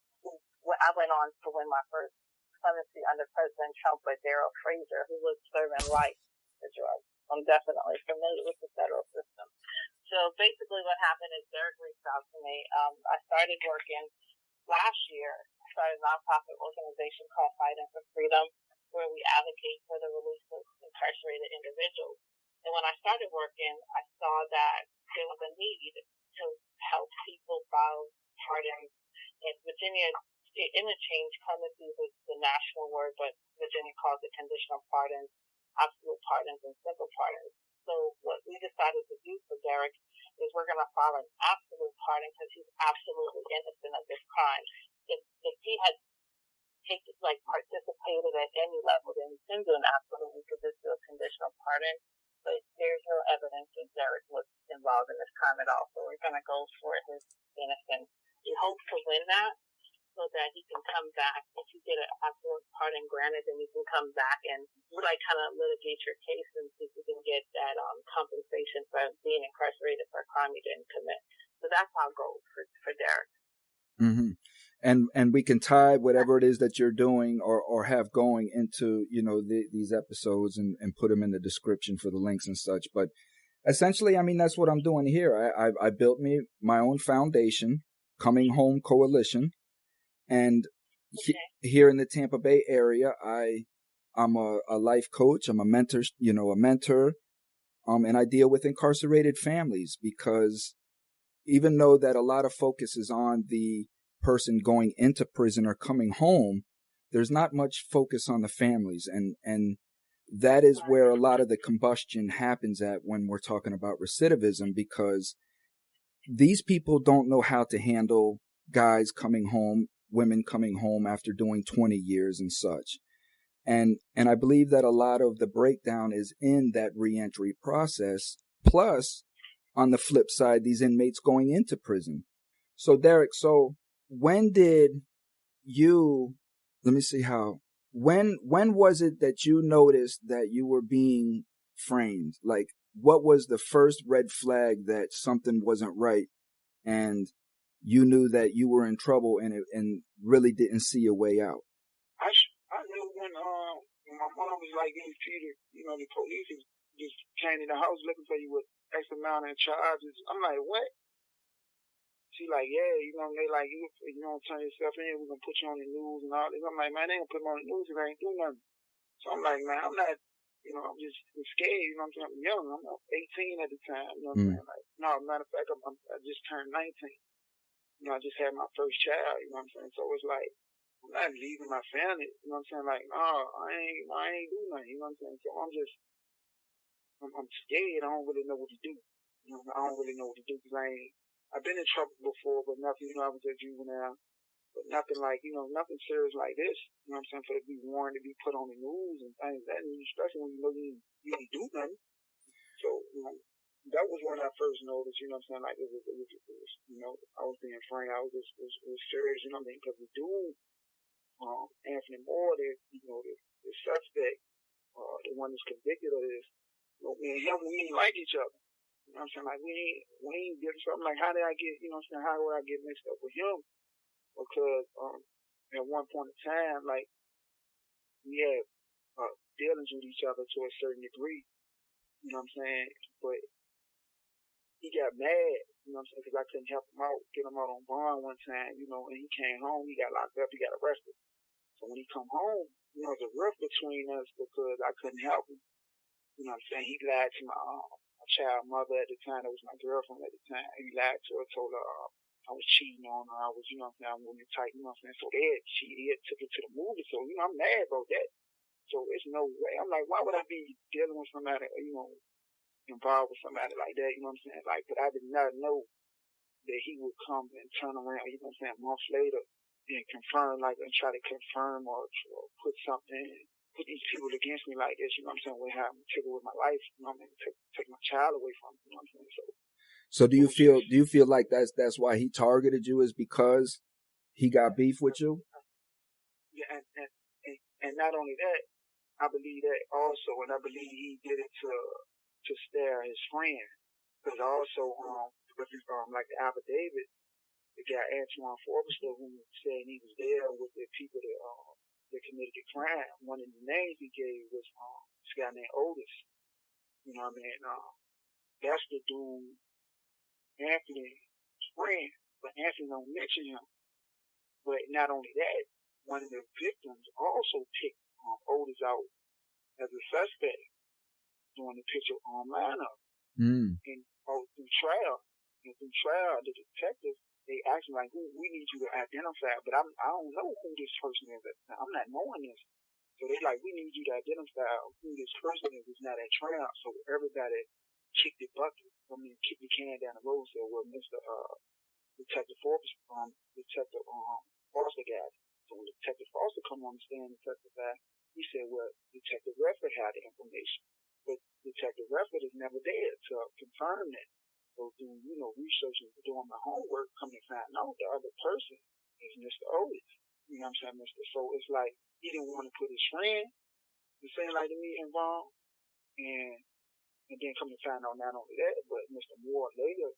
I went on to win my first clemency under President Trump with Darrell Frazier, who was serving life for drugs. I'm definitely familiar with the federal system. So basically what happened is Derrick reached out to me. I started working last year. I started a nonprofit organization called Fighting for Freedom, where we advocate for the release of incarcerated individuals. And when I started working, I saw that there was a need to help people file pardons. In Virginia, interchange clemency was the national word, but Virginia calls it conditional pardons, absolute pardons, and simple pardons. So what we decided to do for Derrick is we're going to file an absolute pardon because he's absolutely innocent of this crime. If he had participated at any level, then we can do an absolute. We could just do a conditional pardon. But there's no evidence that Derrick was involved in this crime at all. So we're going to go for his innocence. We hope to win that so that he can come back. If you get an absolute pardon granted, then you can come back and kind of litigate your case and see if you can get that compensation for being incarcerated for a crime you didn't commit. So that's our goal for Derrick. Mm-hmm. And we can tie whatever it is that you're doing or have going into, these episodes and put them in the description for the links and such. But essentially, I mean, that's what I'm doing here. I built my own foundation, Coming Home Coalition. And here in the Tampa Bay area, I'm a life coach. I'm a mentor, and I deal with incarcerated families because even though that a lot of focus is on the person going into prison or coming home, there's not much focus on the families. And that is where a lot of the combustion happens at when we're talking about recidivism, because these people don't know how to handle guys coming home, women coming home after doing 20 years and such. And I believe that a lot of the breakdown is in that reentry process. Plus, on the flip side, these inmates going into prison. So Derrick, when did you, when was it that you noticed that you were being framed? Like, what was the first red flag that something wasn't right and you knew that you were in trouble and really didn't see a way out? I knew when my mom was getting treated, the police just came in the house looking for you with X amount of charges. I'm like, what? She like, yeah, they like, you don't turn yourself in, we're going to put you on the news and all this. I'm like, man, they ain't going to put me on the news if I ain't do nothing. So I'm like, man, I'm not, I'm just scared, I'm young. I'm 18 at the time, what I'm saying? Like, no, matter of fact, I just turned 19. I just had my first child, what I'm saying? So it's like, I'm not leaving my family, what I'm saying? Like, no, I ain't do nothing, what I'm saying? So I'm scared. I don't really know what to do. I don't really know what to do because I've been in trouble before, but nothing, I was a juvenile, but nothing like, nothing serious like this, what I'm saying, for it to be warned, to be put on the news and things like that, and especially when you know you didn't do nothing. So, that was when I first noticed, what I'm saying, like it was I was being framed. I was serious, because the dude Anthony Moore, the suspect, the one that's convicted of this, me and him, we ain't like each other. You know what I'm saying? Like, we ain't getting something. Like, how did I get, you know what I'm saying, how would I get mixed up with him? Because at one point in time, like, we had dealings with each other to a certain degree. You know what I'm saying? But he got mad, you know what I'm saying, because I couldn't help him out, get him out on bond one time, and he came home, he got locked up, he got arrested. So when he come home, there's a rift between us because I couldn't help him. You know what I'm saying? He lied to my child mother at the time. That was my girlfriend at the time. He lied to her, told her I was cheating on her. I was, you know what I'm saying, I wasn't tight, you know what I'm saying? So she took it to the movie. So, I'm mad about that. So it's no way. I'm like, why would I be dealing with somebody, involved with somebody like that, you know what I'm saying? Like, but I did not know that he would come and turn around, you know what I'm saying, months later and confirm, like, and try to confirm or put something, put these people against me like this, you know what I'm saying, with having to take away my life, you know what I mean, take my child away from me, you know what I'm saying? So do you feel like that's why he targeted you, is because he got beef with you? Yeah, and not only that, I believe that also, and I believe he did it to stare his friend, because also like the affidavit, the guy Antoine Forrester, who said he was there with the people that committed the crime. One of the names he gave was this guy named Otis. You know what I mean? That's the dude, Anthony's friend, but Anthony don't mention him. But not only that, one of the victims also picked Otis out as a suspect during the picture lineup. And through trial, the detectives, they asked me, like, who we need you to identify, but I don't know who this person is. I'm not knowing this. So they like, we need you to identify who this person is. It's not at trial. So everybody kicked the bucket. Kicked the can down the road. So well, Mr. Detective Foster got it. So when Detective Foster come on the stand and testify, he said, well, Detective Redford had the information. But Detective Redford is never there to confirm that. So through, research and doing my homework, come to find out the other person is Mr. Otis. You know what I'm saying, Mr. So it's like he didn't want to put his friend, the same like to me, involved. And then come to find out not only that, but Mr. Moore later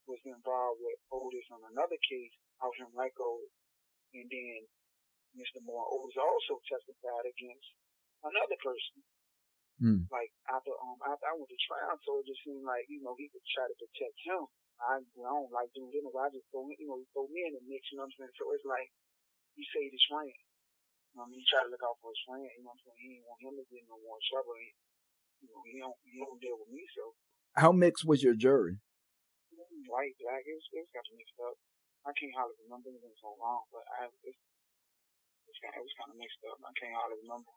was involved with Otis on another case out in Rico. And then Mr. Moore Otis also testified against another person. Like after I went to trial, so it just seemed like he could try to protect him. I don't like doing it. I just throw me in the mix. You know what I'm saying? So it's like he saved his friend. You know what I mean? He tried to look out for his friend. You know what I'm saying? He didn't want him to get no more trouble. He don't deal with me. So how mixed was your jury? White, black, it was got mixed up. I can't hardly remember. It's been so long, but it was kind of mixed up. I can't hardly remember.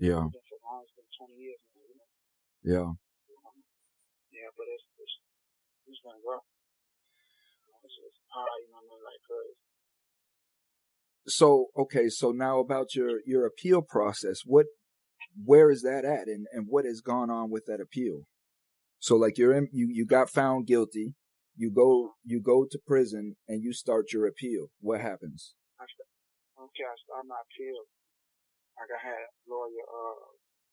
Yeah. It's been so long. It's been 20 years now. Yeah. Yeah, but it's been rough. It's hard, like, cause. So, okay, so now about your appeal process, where is that at, and what has gone on with that appeal? So, like, you got found guilty, you go to prison, and you start your appeal. What happens? I start my appeal. Like, I had lawyer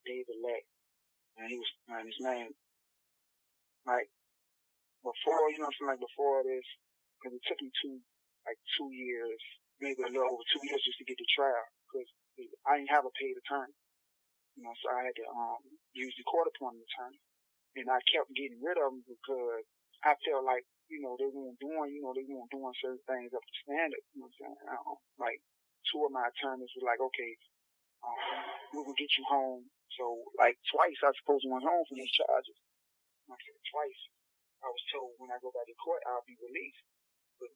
David Leck, and his name, like, before, before this, because it took me 2 years, maybe a little over 2 years just to get to trial, because I didn't have a paid attorney. So I had to use the court-appointed attorney. And I kept getting rid of them because I felt like, they weren't doing certain things up to standard. You know what I'm saying? Like, two of my attorneys were like, okay, we will get you home. So, like, twice I supposed to went home for these charges. Like I said, twice I was told when I go back to court, I'll be released. But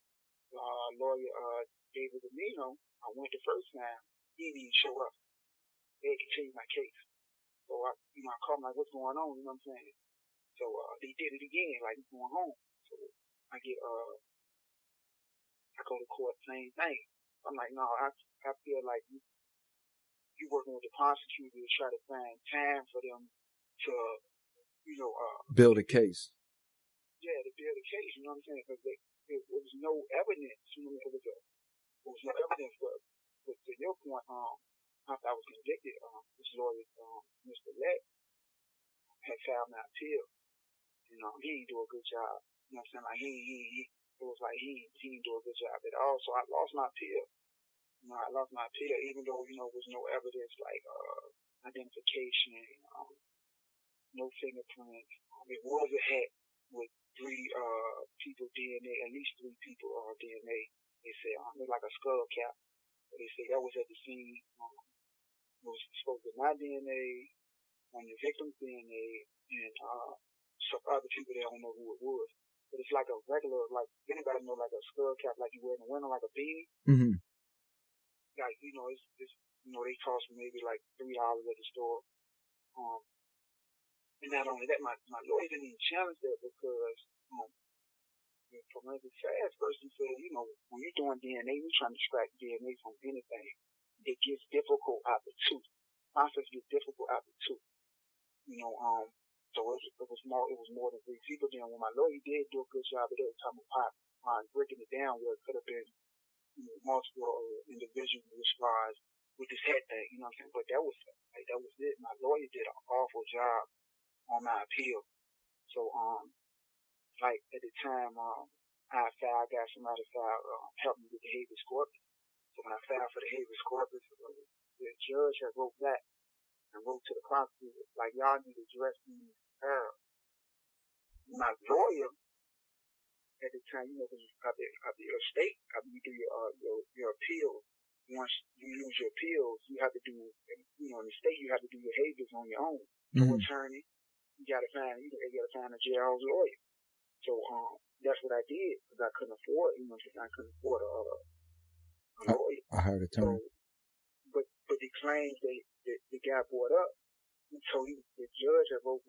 lawyer David Amino, I went the first time, he didn't even show up. They continued my case. So I called him like, what's going on? You know what I'm saying? So they did it again, like he's going home. So I go to court, same thing. I'm like, no, I feel like you working with the prosecutor to try to find time for them to, build a case. Yeah, to build a case. You know what I'm saying? Because there was no evidence. There was no evidence for but to your point, after I was convicted, this lawyer, Mr. Leck, had filed my appeal. He didn't do a good job. You know what I'm saying? Like it was like he didn't do a good job at all. So I lost my appeal. I lost my appeal, even though there was no evidence like identification, no fingerprints. It was a hat with 3 people DNA, at least 3 people DNA. They said it was like a skull cap. They said that was at the scene. It was supposed to be my DNA, on the victim's DNA, and some other people that don't know who it was. But it's like a regular, like anybody know, like a skull cap, like you wear in the winter, like a beanie. Mm-hmm. Like it's they cost maybe like $3 at the store. And not only that, my lawyer didn't even challenge that because the forensic fast person said, when you're doing DNA, you're trying to extract DNA from anything. It gets difficult after 2. Process gets difficult after 2. So it was more than 3 people. Then when my lawyer did do a good job at that time of breaking it down, where it could have been multiple individuals as far as with this head thing, you know what I'm saying? But that was it. My lawyer did an awful job on my appeal. So like at the time I got somebody help me with the habeas corpus. So when I filed for the habeas corpus, the judge had wrote back and wrote to the prosecutor, like, y'all need to address these errors. My lawyer, at the time, because of your state, you do your appeal. Once you lose your appeals, you have to do, in the state, you have to do your habeas on your own. No attorney. You gotta find a jailhouse lawyer. So that's what I did because I couldn't afford, a lawyer. I hired an attorney. So, but the claims the guy brought up, so the judge had wrote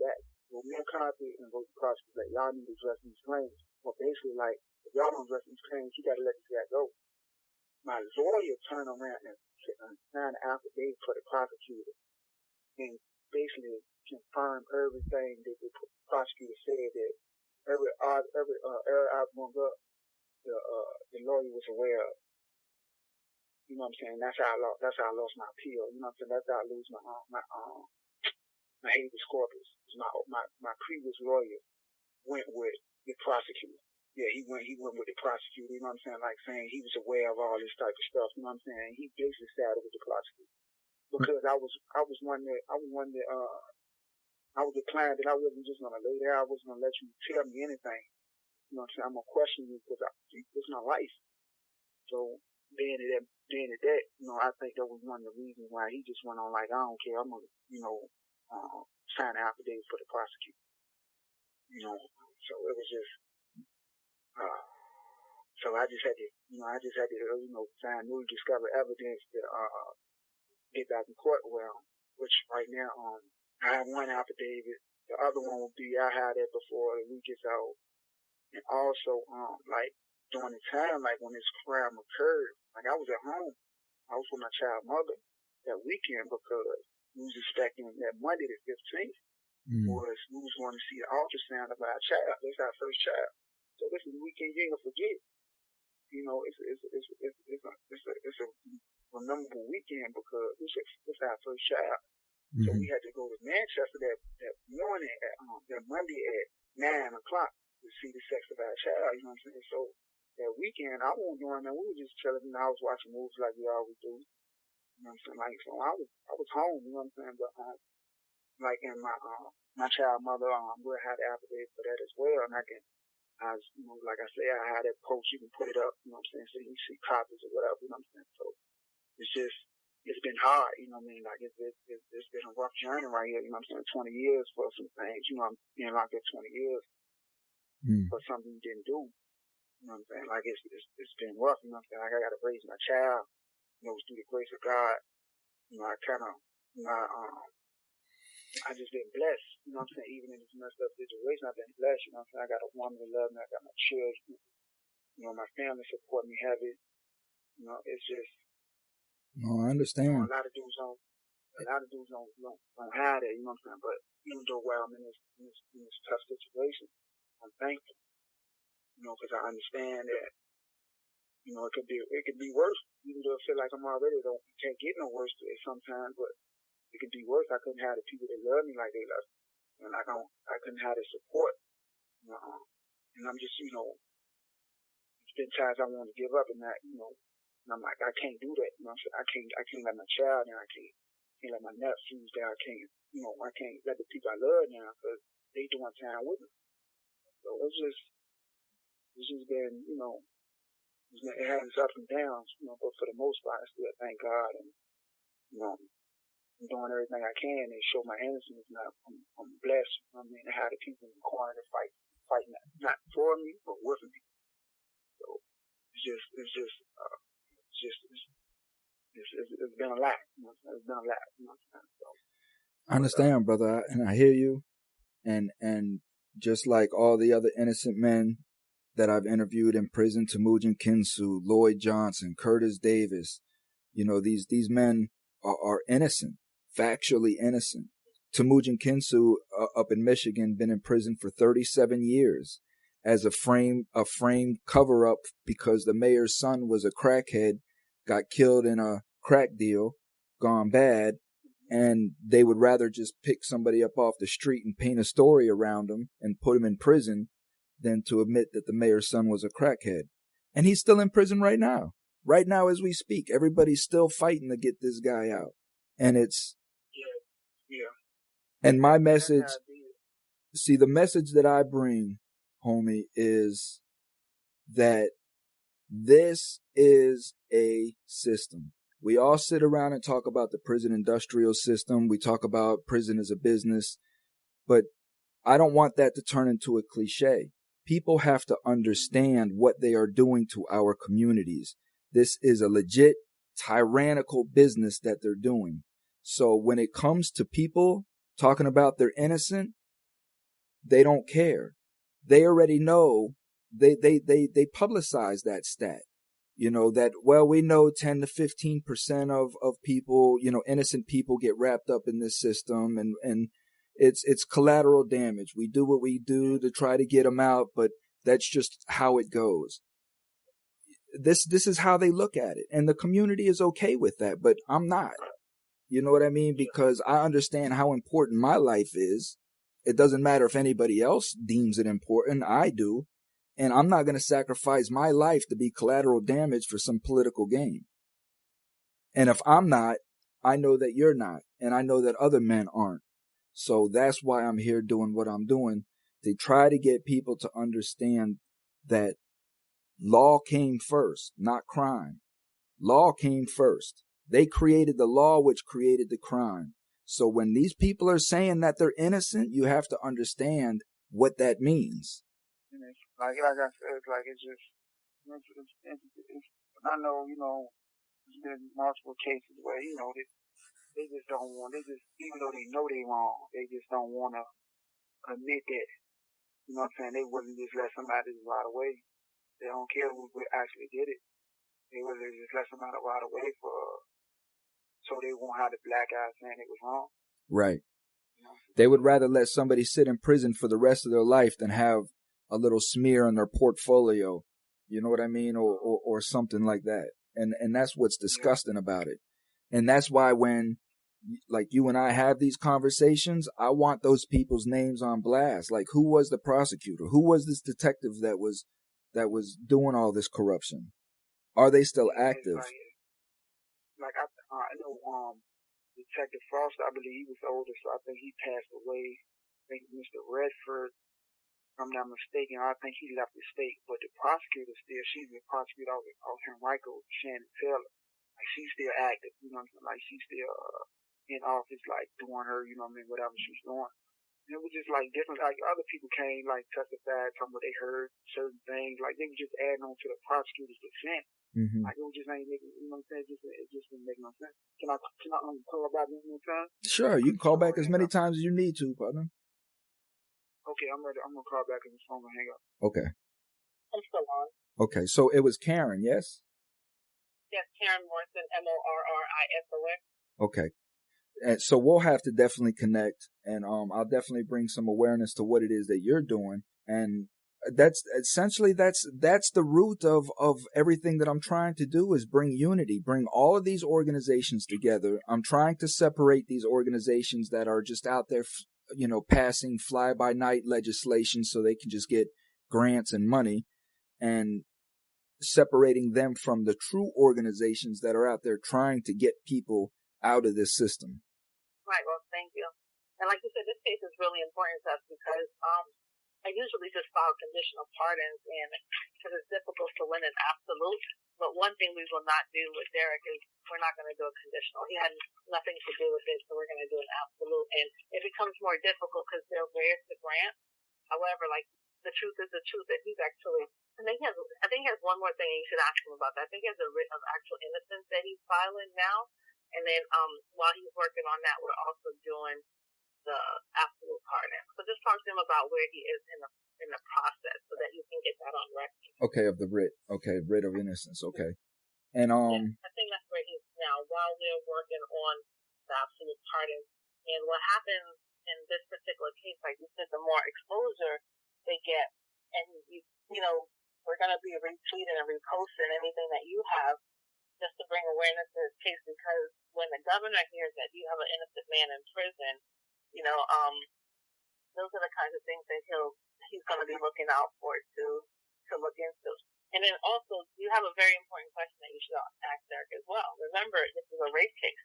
me a copy and wrote the prosecutor like, y'all need to address these claims. Well, basically, like, if y'all don't address these claims, you got to let this guy go. My lawyer turned around and signed an affidavit for the prosecutor and basically confirmed everything that the prosecutor said, that every error I brought up, the lawyer was aware of. You know what I'm saying? That's how I lost my appeal. You know what I'm saying? That's how I lose my habeas corpus. My previous lawyer went with the prosecutor. Yeah, he went with the prosecutor. You know what I'm saying? Like saying he was aware of all this type of stuff. You know what I'm saying? He basically sided with the prosecutor because I was the client that I wasn't just gonna lay there. I wasn't gonna let you tell me anything. You know what I'm saying? I'm gonna question you because it's my life. So being at that, I think that was one of the reasons why he just went on like, I don't care. I'm gonna, sign an affidavit for the prosecutor. So it was just, so I just had to, find newly discovered evidence to get back in court. Well, which right now, I have one affidavit. The other one will be I had it before the week is out. And also, like during the time, like when this crime occurred, like I was at home. I was with my child mother that weekend because we was expecting that Monday the 15th we was going to see the ultrasound of our child. That's our first child. So this is the weekend you ain't gonna forget. It's a memorable weekend because it's our first child. So we had to go to Manchester that morning that Monday at 9 o'clock to see the sex of our child. You know what I'm saying? So that weekend I wasn't doing that. We were just chilling and I was watching movies like we always do. You know what I'm saying? Like, so I was home. You know what I'm saying? But like in my child mother will have the affidavit for that as well, and like I say, I had that post. You can put it up. You know what I'm saying? So you see copies or whatever. You know what I'm saying? So it's been hard. You know what I mean? Like it's been a rough journey right here. You know what I'm saying? 20 years for some things. You know, I'm being locked up 20 years for something you didn't do. You know what I'm saying? Like it's been rough. You know what I'm saying? Like I got to raise my child. Through the grace of God. I just been blessed. You know what I'm saying? Even in this messed up situation, I've been blessed. You know what I'm saying? I got a woman that loves me. I got my children. My family support me heavy. It's just. No, I understand. A lot of dudes don't hide it. You know what I'm saying? But even though while I'm in this tough situation, I'm thankful. Because I understand that You know, it could be worse. Even though I feel like can't get no worse sometimes, but it could be worse. I couldn't have the people that love me like they love me, and I couldn't have the support. And I'm just, it's been times I want to give up, and that, and I'm like, I can't do that. You know, I can't let my child down. I can't let my nephews down. I can't let the people I love down because they doing time with me. So it's just been, it has its ups and downs, but for the most part, I still thank God, and I'm doing everything I can to show my innocence. And I'm blessed. To have the people in the corner to fighting not for me but with me. So it's been a lot. It's been a lot. So, I understand, brother, and I hear you. And just like all the other innocent men that I've interviewed in prison, Temujin Kinsu, Lloyd Johnson, Curtis Davis, these men are innocent, factually innocent. Temujin Kinsu up in Michigan, been in prison for 37 years as a frame cover up because the mayor's son was a crackhead, got killed in a crack deal, gone bad, and they would rather just pick somebody up off the street and paint a story around him and put him in prison than to admit that the mayor's son was a crackhead. And he's still in prison right now. Right now as we speak, everybody's still fighting to get this guy out. And it's... Yeah. And my message... See, the message that I bring, homie, is that this is a system. We all sit around and talk about the prison industrial system. We talk about prison as a business. But I don't want that to turn into a cliche. People have to understand what they are doing to our communities. This is a legit tyrannical business that they're doing. So when it comes to people talking about they're innocent, they don't care. They already know. They publicize that stat. That, well, we know 10 to 15% of people, innocent people get wrapped up in this system, and it's collateral damage. We do what we do to try to get them out, but that's just how it goes. This is how they look at it, and the community is okay with that, but I'm not. You know what I mean? Because I understand how important my life is. It doesn't matter if anybody else deems it important. I do. And I'm not going to sacrifice my life to be collateral damage for some political gain. And if I'm not, I know that you're not. And I know that other men aren't. So that's why I'm here doing what I'm doing, to try to get people to understand that law came first, not crime. Law came first. They created the law, which created the crime. So when these people are saying that they're innocent, you have to understand what that means. Like I said, it's just, I know, there's been multiple cases where, they just don't want, even though they know they're wrong, they just don't want to admit that, you know what I'm saying? They wouldn't just let somebody ride away. They don't care who actually did it. They would just let somebody ride away so they won't have the black eye saying it was wrong. Right. They would rather let somebody sit in prison for the rest of their life than have a little smear on their portfolio, you know what I mean, or something like that. And that's what's disgusting about it. And that's why when, like, you and I have these conversations, I want those people's names on blast. Like, who was the prosecutor? Who was this detective that was doing all this corruption? Are they still active? I know Detective Foster, I believe he was older, so I think he passed away. I think Mr. Redford, if I'm not mistaken, I think he left the state, but the prosecutor she's the prosecutor out in Henrico, Shannon Taylor. Like, she's still active, like she's still in office, like doing her, whatever she's doing. And it was just like different, like other people came, like testified, talking what they heard, certain things, like they were just adding on to the prosecutor's defense. Mm-hmm. Like it was just ain't making, it just didn't make no sense. Can I call back one more time? Sure, you can call back as many times as you need to, partner. Okay, I'm ready. I'm gonna call back and this phone will hang up. Okay. I'm still on. Okay, so it was Karen, yes? Yes, Karen Morrison, Morrison. Okay. And so we'll have to definitely connect, and I'll definitely bring some awareness to what it is that you're doing. And that's essentially that's the root of everything that I'm trying to do, is bring unity, bring all of these organizations together. I'm trying to separate these organizations that are just out there, passing fly-by-night legislation so they can just get grants and money, and separating them from the true organizations that are out there trying to get people out of this system. Right. Well, thank you. And like you said, this case is really important to us because I usually just file conditional pardons, and because it's difficult to win an absolute. But one thing we will not do with Derrick is we're not going to do a conditional. He had nothing to do with it, so we're going to do an absolute. And it becomes more difficult because they're rare to grant. However, like, the truth is the truth that he's actually, and then I think he has one more thing you should ask him about that. I think he has a writ of actual innocence that he's filing now. And then while he's working on that, we're also doing the absolute pardon. So just talk to him about where he is in the process so that you can get that on record. Okay, of the writ. Okay, writ of innocence. Okay. And I think that's where he's now while they're working on the absolute pardon. And what happens in this particular case, like you said, the more exposure they get, and we're going to be retweeting and reposting anything that you have just to bring awareness to this case, because when the governor hears that you have an innocent man in prison, those are the kinds of things that he's going to be looking out for to look into. And then also, you have a very important question that you should ask Derrick as well. Remember, this is a rape case.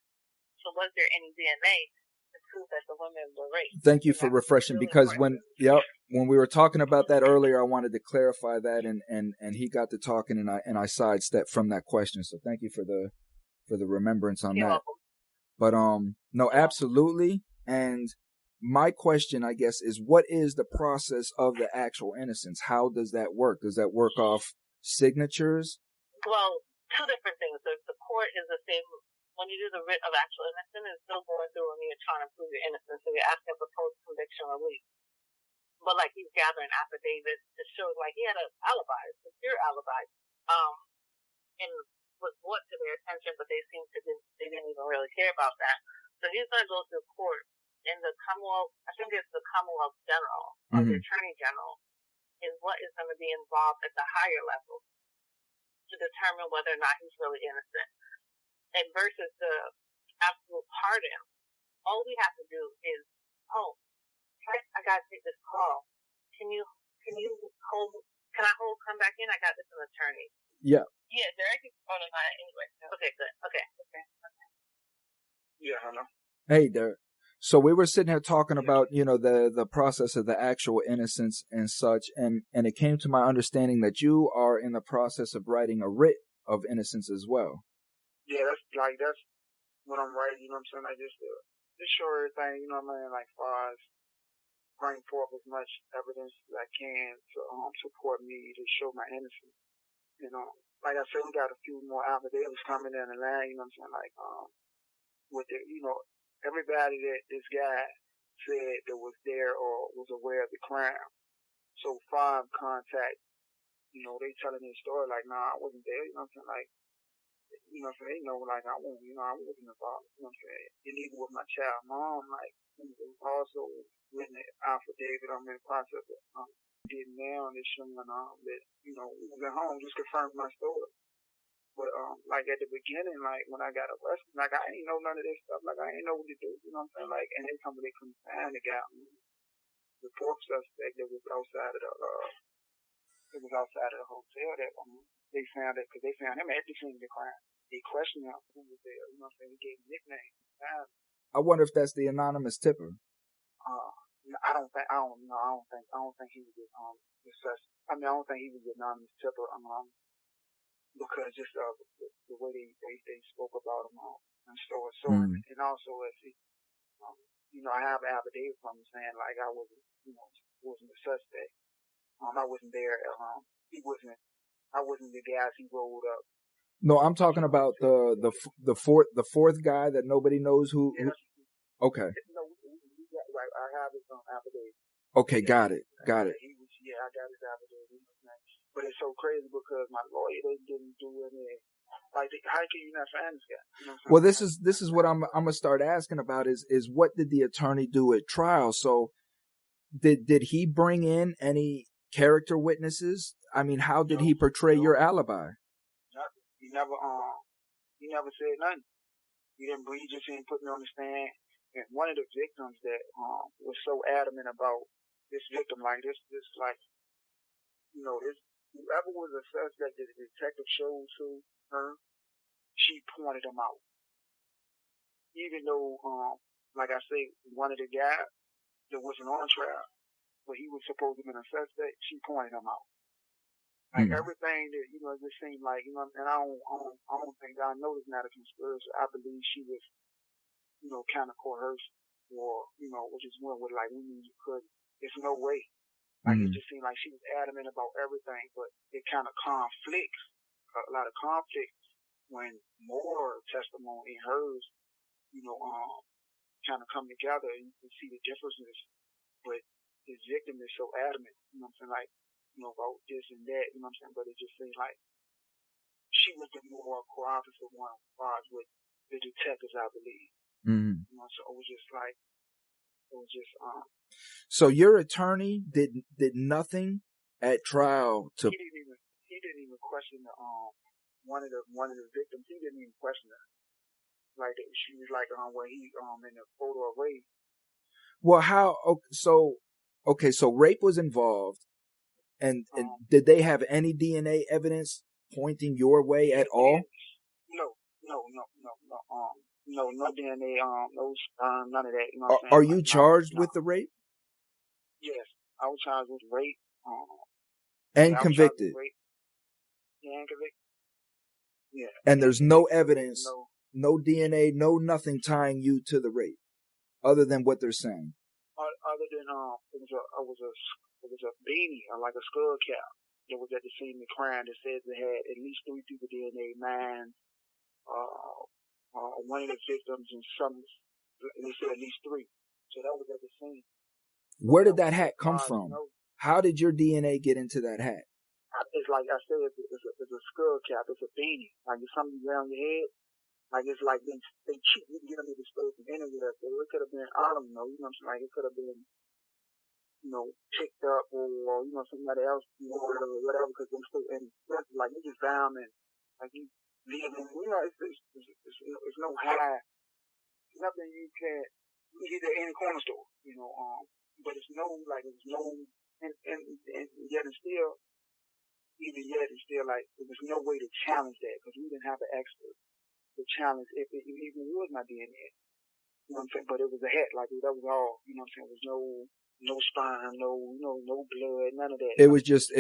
So was there any DNA to prove that the women were raped? Thank you for refreshing, really, because when we were talking about that earlier, I wanted to clarify that, and he got to talking, and I sidestepped from that question. So thank you for the remembrance on that. Welcome. But no, absolutely. And my question, I guess, is what is the process of the actual innocence? How does that work? Does that work off signatures? Well, two different things. The court is the same. When you do the writ of actual innocence, it's still going through when you're trying to prove your innocence. So you're asking for post-conviction relief. But like he's gathering affidavits to show like he had an alibi, a secure alibi. And was brought to their attention, but they didn't even really care about that. So he's going to go to court. And the Commonwealth, I think it's the Commonwealth General, or the Attorney General, is what is going to be involved at the higher level to determine whether or not he's really innocent. And versus the absolute pardon, all we have to do is, I got to take this call. Can I come back in? I got this an attorney. Yeah. Yeah, Derrick is on the line anyway. Okay, good. Okay. Yeah, I know. Hey, Derrick. So we were sitting here talking about, the process of the actual innocence and such, and it came to my understanding that you are in the process of writing a writ of innocence as well. Yeah, that's what I'm writing, you know what I'm saying? Like just show everything, you know what I mean, like far as bring forth as much evidence as I can to support me to show my innocence. Like I said, we got a few more affidavits coming in the line, you know what I'm saying? Like with the everybody that this guy said that was there or was aware of the crime. So 5 contact, they telling their story like, nah, I wasn't there, you know what I'm saying? Like, you know what I'm saying? They know like I wasn't involved, you know what I'm saying? And even with my child mom, like, also written an affidavit, I'm in the process of getting now, and it's showing that, we was at home, just confirmed my story. But, like, at the beginning, like, when I got arrested, like, I ain't know none of this stuff. Like, I ain't know what to do, you know what I'm saying? Like, and then somebody couldn't find the guy. The fourth suspect that was outside of the hotel that they found it, because they found him at the scene of the crime. They questioned him, who was there, you know what I'm saying? He gave him a nickname. I wonder if that's the anonymous tipper. I don't think he was the suspect. I mean, I don't think he was the anonymous tipper. Because just the way they spoke about him and so on. And also if he, I have an affidavit from him saying like I wasn't a suspect. I wasn't there. I wasn't the guys he rolled up. No, I'm talking about the fourth guy that nobody knows who. Okay. No, I have his affidavit. Okay, got it. I got his affidavit. But it's so crazy because my lawyer, they didn't do any. Like, how can you not find this guy? You know what I'm saying? Well, this is what I'm gonna start asking about is what did the attorney do at trial? So, did he bring in any character witnesses? I mean, how did he portray your alibi? He never said nothing. He just didn't put me on the stand. And one of the victims that was so adamant about this victim, like this like, you know, this whoever was a suspect that the detective showed to her, she pointed him out. Even though, like I say, one of the guys that wasn't on trial, but he was supposed to be a suspect, she pointed him out. Like everything that, you know, it just seemed like, you know, and I don't think, I know it's not a conspiracy. I believe she was, you know, kind of coerced, or, you know, which is one with like, because there's no way. Like, it just seemed like she was adamant about everything, but it kind of conflicts, a lot of conflict when more testimony, hers, you know, kind of come together and you can see the differences. But his victim is so adamant, you know what I'm saying, like, you know, about this and that, you know what I'm saying, but it just seems like she was the more cooperative one as far as with the detectives, I believe. You know, so it was just like, So your attorney did nothing at trial to. He didn't even question the one of the victims. He didn't even question her. Like she was like where he in the photo of rape. Well, how? Okay, so rape was involved, and did they have any DNA evidence pointing your way at all? No DNA, no sperm, none of that. You know what I'm saying? Are you charged with the rape? Yes, I was charged with rape. And convicted. Yeah, and convicted. Yeah. And there's no evidence, no DNA, no nothing tying you to the rape, other than what they're saying. Other than it was a beanie, like a skull cap, that was at the scene of the crime that says it had at least 3 people DNA, mine, one of the victims, and they said at least 3. So that was at the scene. Where did that hat come from? How did your DNA get into that hat? It's like I said, it's a skull cap. It's a beanie. Like it's something around your head. Like it's like they cheat. You can get them to the store from anywhere. So it could have been, I don't know. You know what I'm saying? Like it could have been, you know, picked up or you know somebody else, you know, whatever. Because them still and like you just found and like you leave them. You know, it's no high. It's nothing you can't get at any corner store. You know, but it's no and yet it's still. Even yet, it's still like there was no way to challenge that because we didn't have an expert to challenge if it even was my DNA. You know what I'm saying? But it was a hat, like that was all. You know what I'm saying? There was no spine, no blood, none of that. It was just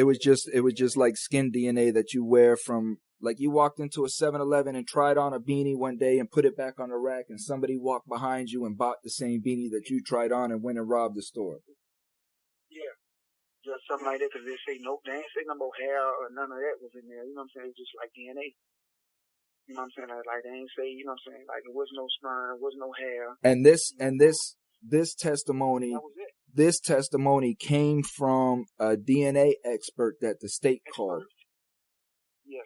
like skin DNA that you wear from, like you walked into a 7-Eleven and tried on a beanie one day and put it back on the rack, and somebody walked behind you and bought the same beanie that you tried on and went and robbed the store. Yeah. Just something like that, because they ain't say no more hair or none of that was in there. You know what I'm saying? It's just like DNA. You know what I'm saying? Like they ain't say, you know what I'm saying? Like there was no sperm, there was no hair. And this testimony, that was it. This testimony came from a DNA expert that the state called. Yes.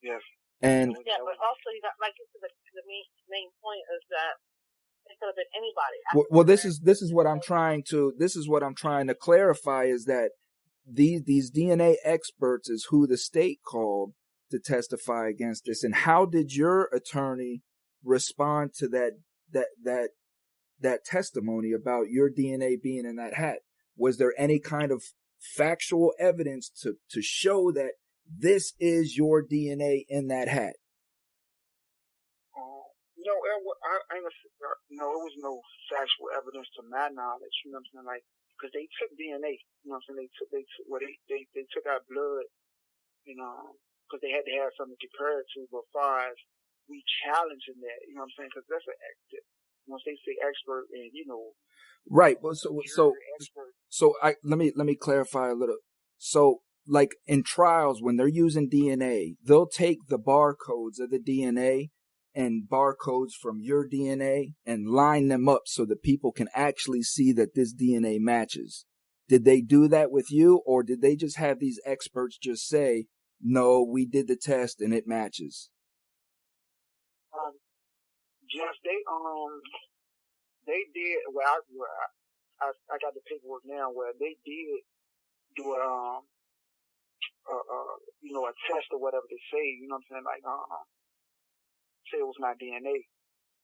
Yes. And yeah, but also you got, like, the main point is that it could have been anybody. Well, this is what I'm trying to clarify, is that these DNA experts is who the state called to testify against this. And how did your attorney respond to that testimony about your DNA being in that hat? Was there any kind of factual evidence to show that this is your DNA in that hat? No, it was no factual evidence to my knowledge. You know what I'm saying? Like, because they took DNA. You know what I'm saying? They took out blood. You know, because they had to have something to compare it to. But as far as we challenging that, you know what I'm saying? Because that's once they say expert, and you know, right. Well, let me clarify a little. So, like in trials, when they're using DNA, they'll take the barcodes of the DNA and barcodes from your DNA and line them up so that people can actually see that this DNA matches. Did they do that with you, or did they just have these experts just say, no, we did the test and it matches? Yes, they did. I got the paperwork now where they did do a test or whatever they say, you know what I'm saying? Like, say it was my DNA.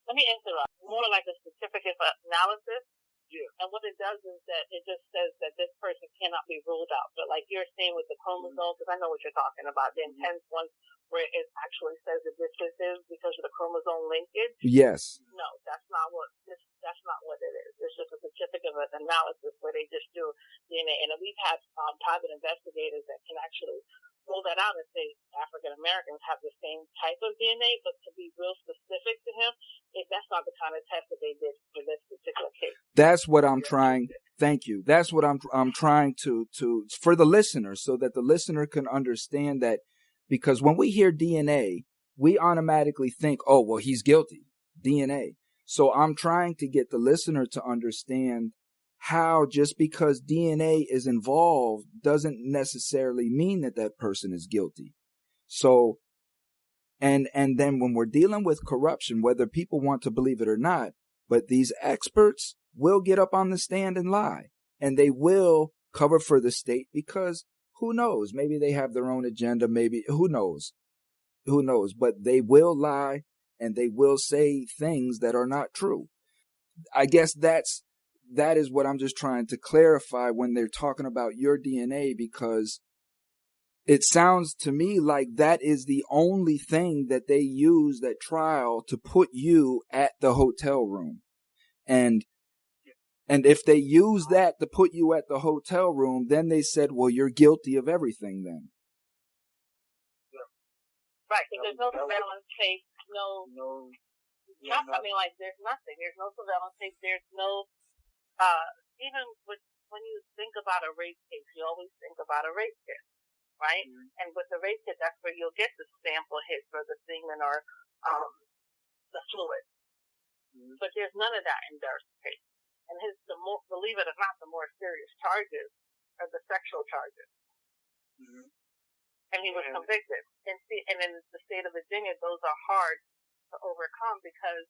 Let me interrupt. More like a certificate of analysis. Yeah. And what it does is that it just says that this person cannot be ruled out. But like you're saying with the chromosome, because I know what you're talking about, the intense one where it actually says that this is because of the chromosome linkage. Yes. No, that's not what it is. It's just a certificate of analysis where they just do DNA. And we've had private investigators that can actually pull that out and say African Americans have the same type of DNA, but to be real specific to him, that's not the kind of test that they did for this particular case. That's what I'm trying. Thank you. That's what I'm trying to for the listener, so that the listener can understand that, because when we hear DNA, we automatically think, oh, well, he's guilty. DNA. So I'm trying to get the listener to understand how just because DNA is involved doesn't necessarily mean that that person is guilty. So, and then when we're dealing with corruption, whether people want to believe it or not, but these experts will get up on the stand and lie, and they will cover for the state, because who knows? Maybe they have their own agenda. Maybe, who knows? But they will lie, and they will say things that are not true. I guess that is what I'm just trying to clarify when they're talking about your DNA, because it sounds to me like that is the only thing that they used at trial to put you at the hotel room. And if they use that to put you at the hotel room, then they said, well, you're guilty of everything then. Right, because there's no surveillance tape, I mean, like, there's nothing. There's no surveillance tape. There's no, even when you think about a rape case, you always think about a rape kit, right? Mm-hmm. And with the rape kit, that's where you'll get the sample hit for the semen or the fluid. Mm-hmm. But there's none of that in Derrick's case. And believe it or not, the more serious charges are the sexual charges. Mm-hmm. And he was convicted. And in the state of Virginia, those are hard to overcome because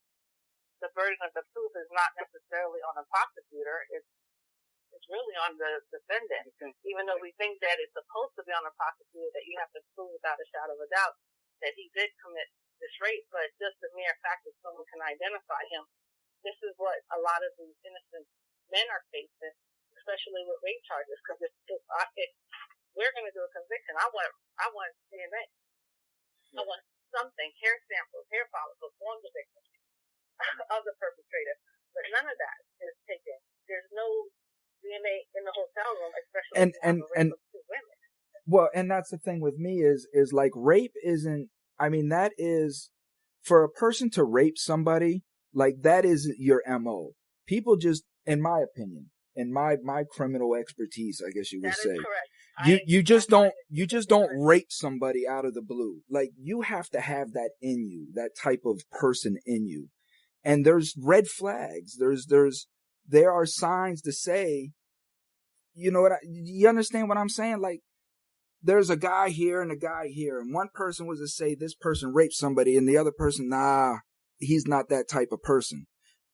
the burden of the proof is not necessarily on the prosecutor. It's really on the defendant. Okay. Even though we think that it's supposed to be on the prosecutor, that you have to prove without a shadow of a doubt that he did commit this rape, but just the mere fact that someone can identify him, this is what a lot of these innocent men are facing, especially with rape charges. Because if we're going to do a conviction, I want DNA. I want something, hair samples, hair follicles, on the victim of the perpetrator. But none of that is taken. There's no DNA in the hotel room, especially and two women. Well, and that's the thing with me is like rape isn't. I mean, that is for a person to rape somebody. Like that is your MO. People just, in my opinion, in my criminal expertise, I guess you would say. Correct. You just don't rape somebody out of the blue. Like you have to have that in you, that type of person in you. And there's red flags. There are signs to say, you understand what I'm saying? Like there's a guy here and a guy here, and one person was to say this person raped somebody, and the other person, nah, he's not that type of person.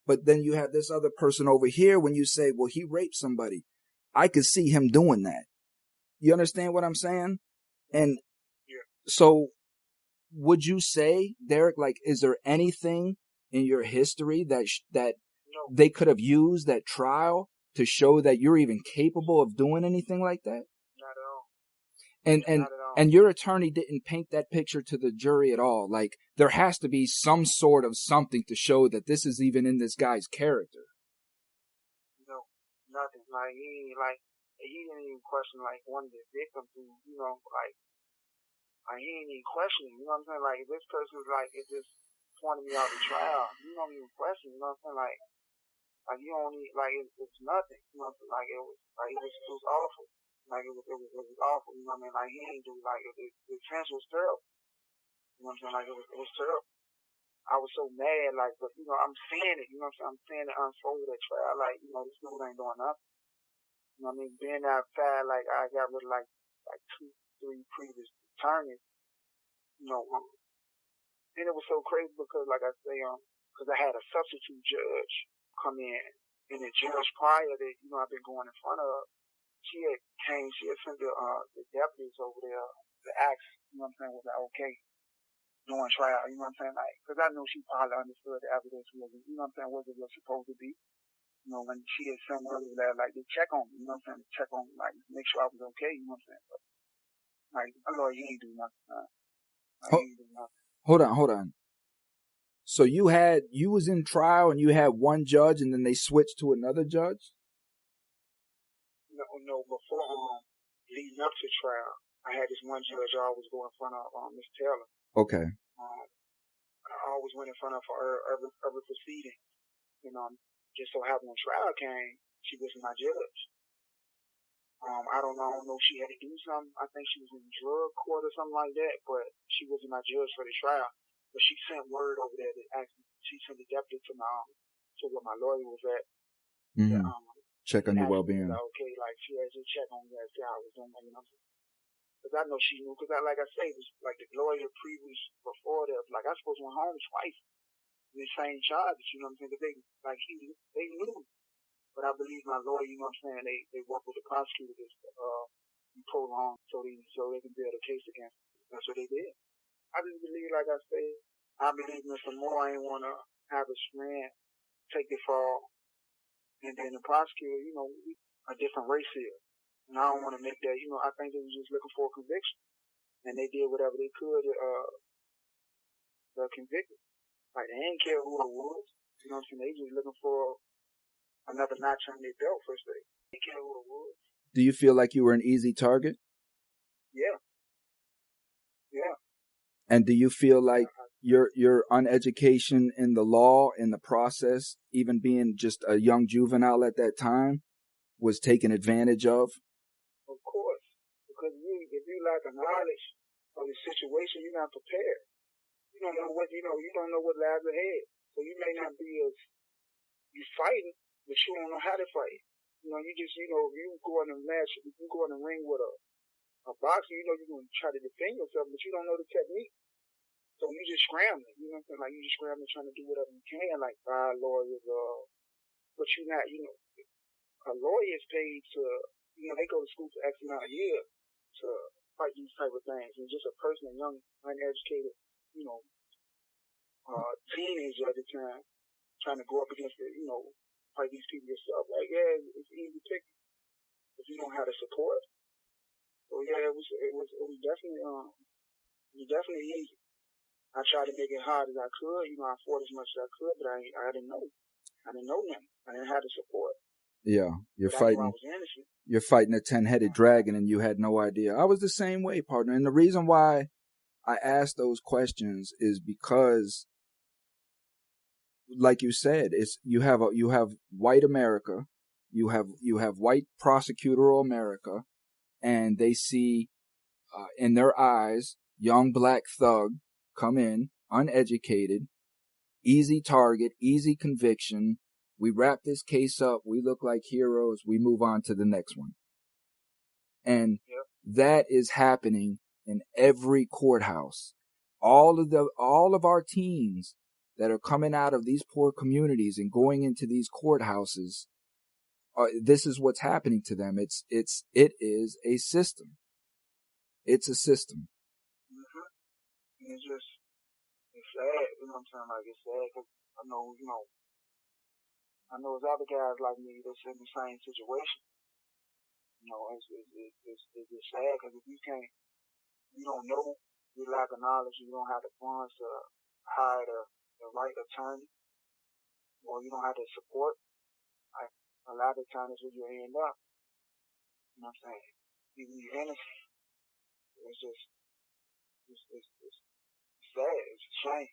But then you have this other person over here when you say, well, he raped somebody. I could see him doing that. You understand what I'm saying? And so would you say, Derrick, like, is there anything in your history that they could have used at trial to show that you're even capable of doing anything like that? Not at all. And your attorney didn't paint that picture to the jury at all. Like, there has to be some sort of something to show that this is even in this guy's character. No, nothing. Like, he didn't even question, like, one of the victims who, he didn't even question him, you know what I'm saying? Like, if this person was like, it just pointed me out the trial, you don't even question, you know what I'm saying? Like you don't need, like, it's nothing, you know what I'm saying? Like, it was awful. Like, it was awful, you know what I mean? Like, he didn't do, like, the defense was terrible. You know what I'm saying? Like, it was terrible. I was so mad, like, but, I'm seeing it, you know what I'm saying? I'm seeing it unfold at trial, like, this dude ain't doing nothing. You know what I mean? Being outside, like, I got rid of, like 2-3 previous attorneys, and it was so crazy because, like I say, because I had a substitute judge come in And the judge prior that, I've been going in front of, she had sent the deputies over there to ask, was that okay during trial, like, because I know she probably understood the evidence wasn't, what it was supposed to be. When she had sent over there, like, to check on me, to check on me, like, make sure I was okay, But, like, my lawyer, he ain't do nothing, Like, he ain't do nothing. Hold on. So you was in trial and you had one judge and then they switched to another judge? No, before leading up to trial, I had this one judge I always go in front of, Miss Taylor. Okay. I always went in front of her every proceeding. Just so happened when trial came, she was my judge. I don't know if she had to do something. I think she was in drug court or something like that, but she wasn't my judge for the trial. But she sent word over there that she sent the deputy to where my lawyer was at. Mm-hmm. Check on your well-being. Okay, like she had to check on me and see how I was doing, Because I know she knew, because like I say, it was like the lawyer previous before that, like I supposed to went home twice in the same charges, Because they knew. But I believe my lawyer, they work with the prosecutors prolong so they can build a case against them. That's what they did. I just believe, like I say, I believe Mr. Moore ain't want to have his friend take the fall. And then the prosecutor, a different race here. And I don't want to make that, I think they was just looking for a conviction. And they did whatever they could to convict him. Like, they didn't care who it was. They just looking for another notch on their belt, first day. They didn't care who it was. Do you feel like you were an easy target? Yeah. And do you feel like your uneducation in the law, in the process, even being just a young juvenile at that time, was taken advantage of? Of course. Because if you lack a knowledge of the situation, you're not prepared. You don't know what lies ahead. So you may not be you fighting, but you don't know how to fight. You just, you go in the match, you go in the ring with a boxer, you're going to try to defend yourself, but you don't know the technique. So you just scrambling, like you just scrambling trying to do whatever you can, like buy lawyers, but you're not, a lawyer is paid to, they go to school for X amount of years to fight these type of things. And just a person, a young, uneducated, teenager at the time, trying to go up against fight these people yourself. Like, yeah, it's easy to pick if you don't have the support. So yeah, it was definitely easy. I tried to make it hard as I could. I fought as much as I could, but I didn't know. I didn't know nothing. I didn't have the support. Yeah, you're fighting a 10-headed dragon and you had no idea. I was the same way, partner. And the reason why I asked those questions is because, like you said, you have white America, you have white prosecutorial America, and they see in their eyes young black thug come in, uneducated, easy target, easy conviction. We wrap this case up. We look like heroes. We move on to the next one. And that is happening in every courthouse. All of our teens that are coming out of these poor communities and going into these courthouses, this is what's happening to them. It is a system. It's a system. It's sad, like it's sad, because I know there's other guys like me that's in the same situation. It's just sad, because if you don't know, you lack of knowledge, you don't have the funds to hire the right attorney, or you don't have the support, like a lot of times where you end up, even you're innocent, it's just, it's sad. It's a shame.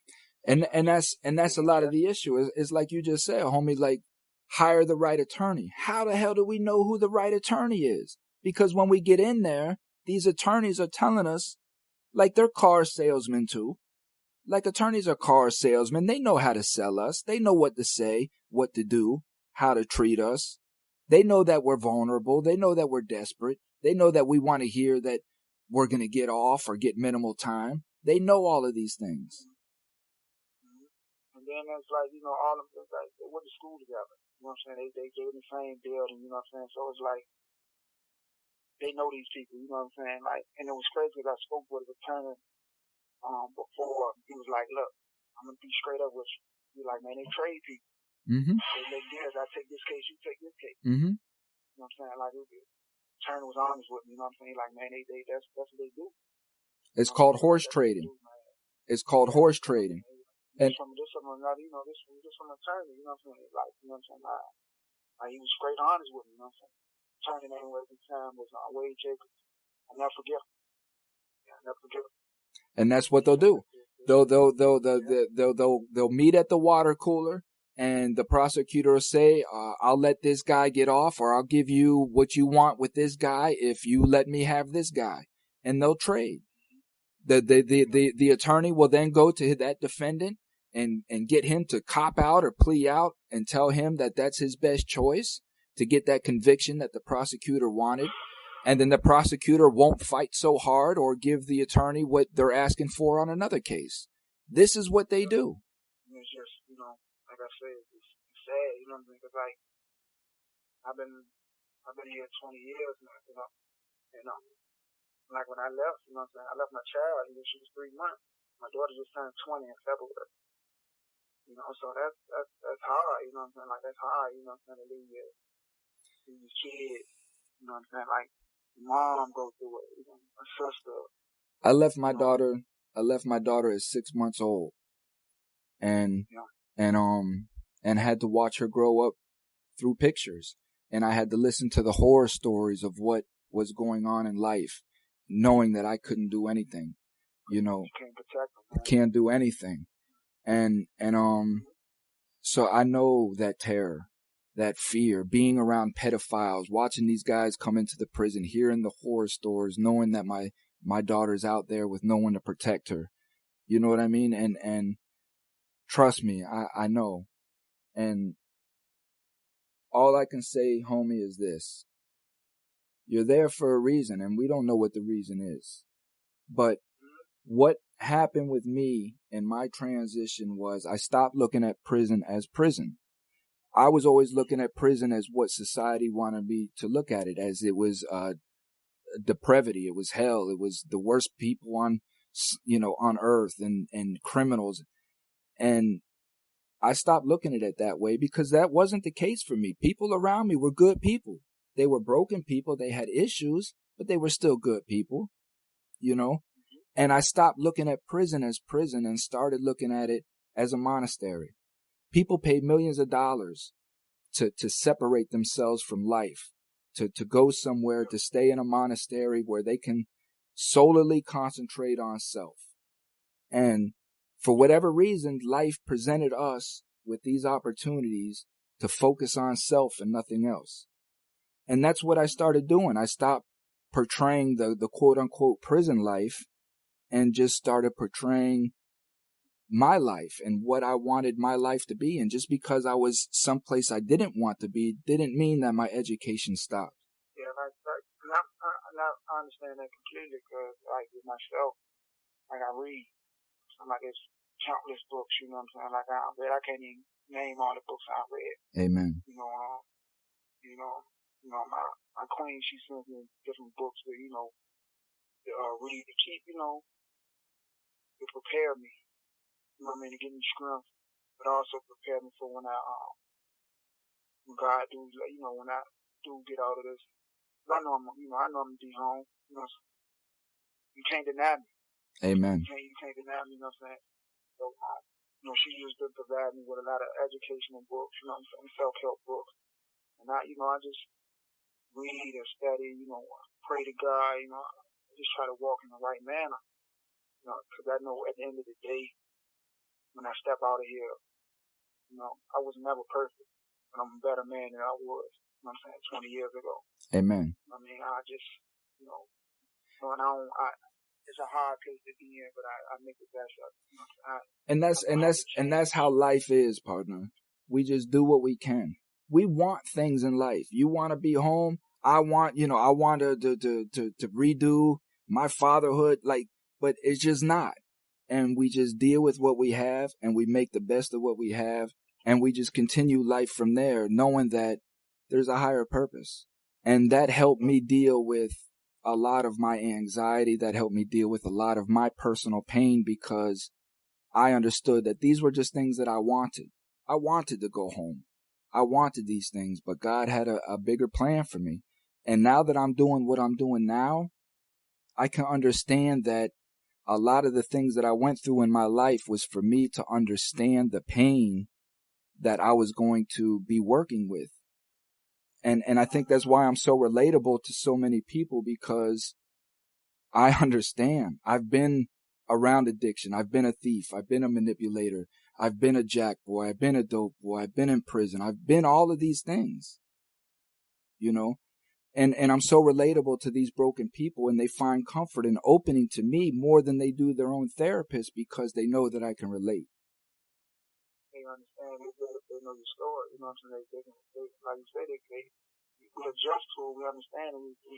And that's a lot of the issue. Is like you just said, homie, like, hire the right attorney. How the hell do we know who the right attorney is? Because when we get in there, these attorneys are telling us, like, they're car salesmen too. Like, attorneys are car salesmen. They know how to sell us. They know what to say, what to do, how to treat us. They know that we're vulnerable. They know that we're desperate. They know that we want to hear that we're going to get off or get minimal time. They know all of these things. And then it's like, all of them, like, they went to school together. You know what I'm saying? They gave the same building, you know what I'm saying? So it's like, they know these people, you know what I'm saying? Like, and it was crazy because I spoke with a attorney before. He was like, look, I'm going to be straight up with you. He's like, man, they trade people. Mm-hmm. They make deals. I take this case, you take this case. Mm-hmm. You know what I'm saying? Like, the attorney was honest with me, you know what I'm saying? Like, man, that's what they do. It's called horse trading. It's called horse trading. And this from another, you know, this from an attorney, you know what I'm saying? Like, you know what I'm saying? Like, he was straight honest with me, you know what I'm saying? Attorney name at the time was Wade Jacobs. I'll never forget him. Yeah, I'll never forget him. And that's what they'll do. They'll meet at the water cooler, and the prosecutor will say, I'll let this guy get off, or I'll give you what you want with this guy if you let me have this guy. And they'll trade. The attorney will then go to that defendant and get him to cop out or plea out and tell him that that's his best choice to get that conviction that the prosecutor wanted. And then the prosecutor won't fight so hard or give the attorney what they're asking for on another case. This is what they do. It's just, you know, like I said, it's sad, you know what I'm saying? Because, like, I've been here 20 years now, you know. Like, when I left, you know what I'm saying, I left my child, she was 3 months. My daughter just turned 20 in February. You know, so that's hard, you know what I'm saying? Like, that's hard, you know what I'm saying, to leave your kid, you know what I'm saying? Like, mom go through it, you know, my sister. I left my daughter at 6 months old, and had to watch her grow up through pictures, and I had to listen to the horror stories of what was going on in life, knowing that I couldn't do anything, you know, can't protect them, can't do anything, and so I know that terror, that fear, being around pedophiles, watching these guys come into the prison, hearing the horror stories, knowing that my daughter's out there with no one to protect her. You know what I mean? And trust me, I know. And all I can say, homie, is this. You're there for a reason, and we don't know what the reason is. But what happened with me in my transition was I stopped looking at prison as prison. I was always looking at prison as what society wanted me to look at it, as it was depravity, it was hell, it was the worst people on earth, and criminals. And I stopped looking at it that way because that wasn't the case for me. People around me were good people. They were broken people. They had issues, but they were still good people, you know? And I stopped looking at prison as prison and started looking at it as a monastery. People pay millions of dollars to separate themselves from life, to go somewhere, to stay in a monastery where they can solely concentrate on self. And for whatever reason, life presented us with these opportunities to focus on self and nothing else. And that's what I started doing. I stopped portraying the quote unquote prison life and just started portraying my life and what I wanted my life to be. And just because I was someplace I didn't want to be didn't mean that my education stopped. Yeah, I understand that completely because, like, with myself, like, I read. Like, there's countless books, you know what I'm saying? Like, I can't even name all the books I read. Amen. My queen, she sends me different books to, read to keep, to prepare me. You know what I mean? To give me strength, but also prepare me for when God do, when I do get out of this. I know I'm gonna be home. You know, you can't deny me. Amen. You can't deny me. You know what I'm saying? So, she used to provide me with a lot of educational books. You know what I'm saying? Self-help books, and I just read and study. Pray to God. I just try to walk in the right manner. Because I know at the end of the day, when I step out of here, I was never perfect, but I'm a better man than I was, 20 years ago. Amen. I mean, I just, it's a hard place to be in, but I make the best of it. And that's how life is, partner. We just do what we can. We want things in life. You want to be home. I want to redo my fatherhood, but it's just not. And we just deal with what we have, and we make the best of what we have, and we just continue life from there, knowing that there's a higher purpose. And that helped me deal with a lot of my anxiety. That helped me deal with a lot of my personal pain, because I understood that these were just things that I wanted. I wanted to go home. I wanted these things, but God had a bigger plan for me. And now that I'm doing what I'm doing now, I can understand that a lot of the things that I went through in my life was for me to understand the pain that I was going to be working with. And I think that's why I'm so relatable to so many people, because I understand. I've been around addiction. I've been a thief. I've been a manipulator. I've been a jack boy. I've been a dope boy. I've been in prison. I've been all of these things, you know, and I'm so relatable to these broken people, and they find comfort in opening to me more than they do their own therapist, because they know that I can relate. They understand. They know your story. You know what I'm saying? They like you said, we adjust to it. We understand. And we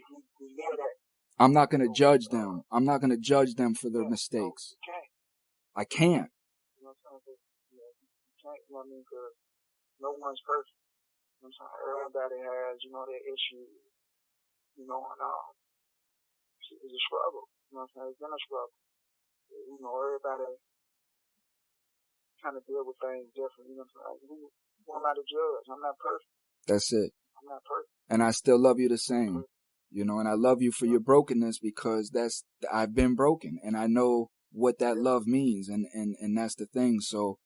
know that. I'm not going to judge them. I'm not going to judge them for their mistakes. No, you can't. I can't. You know what I'm saying? You can't. You know what I mean? Because no one's perfect. You know what I'm saying? Everybody has, you know, their issues. You know, and it's a struggle. You know what I'm saying? It's been a struggle. You know, everybody kind of deal with things different. You know what I'm saying? Who am I to judge? I'm not perfect. That's it. I'm not perfect. And I still love you the same. You know, and I love you for your brokenness, because I've been broken, and I know what that love means, and that's the thing. So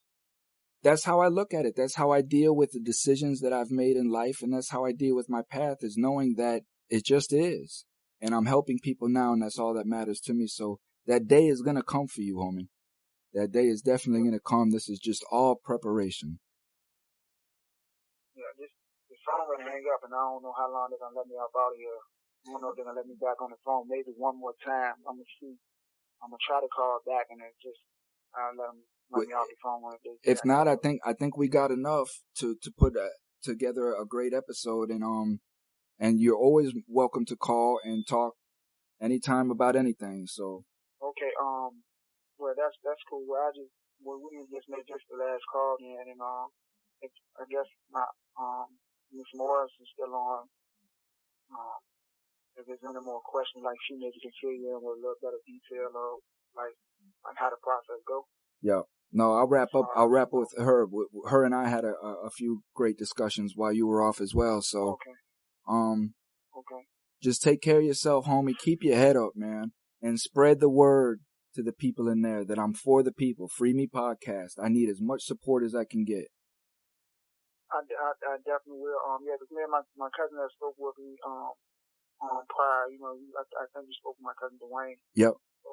that's how I look at it. That's how I deal with the decisions that I've made in life, and that's how I deal with my path, is knowing that it just is. And I'm helping people now, and that's all that matters to me. So that day is going to come for you, homie. That day is definitely going to come. This is just all preparation. Yeah, this phone gonna hang up, and I don't know how long they're gonna let me up out of here. I don't know if they're gonna let me back on the phone. Maybe one more time. I'm gonna see. I'm gonna try to call back, and then just let me off the phone. If not, I think we got enough to put together a great episode, and you're always welcome to call and talk anytime about anything. So okay, well that's cool. We can just make this the last call then, and I guess my Miss Morris is still on. If there's any more questions, like she maybe can fill you in with a little better detail of like how the process go. Yeah. No, I'll wrap up with her. Her and I had a few great discussions while you were off as well. So, okay. Just take care of yourself, homie. Keep your head up, man, and spread the word to the people in there that I'm for the people. FreeMe Podcast. I need as much support as I can get. I definitely will. Yeah, because me and my cousin that spoke with me prior, you know, I think you spoke with my cousin Dwayne. Yep. So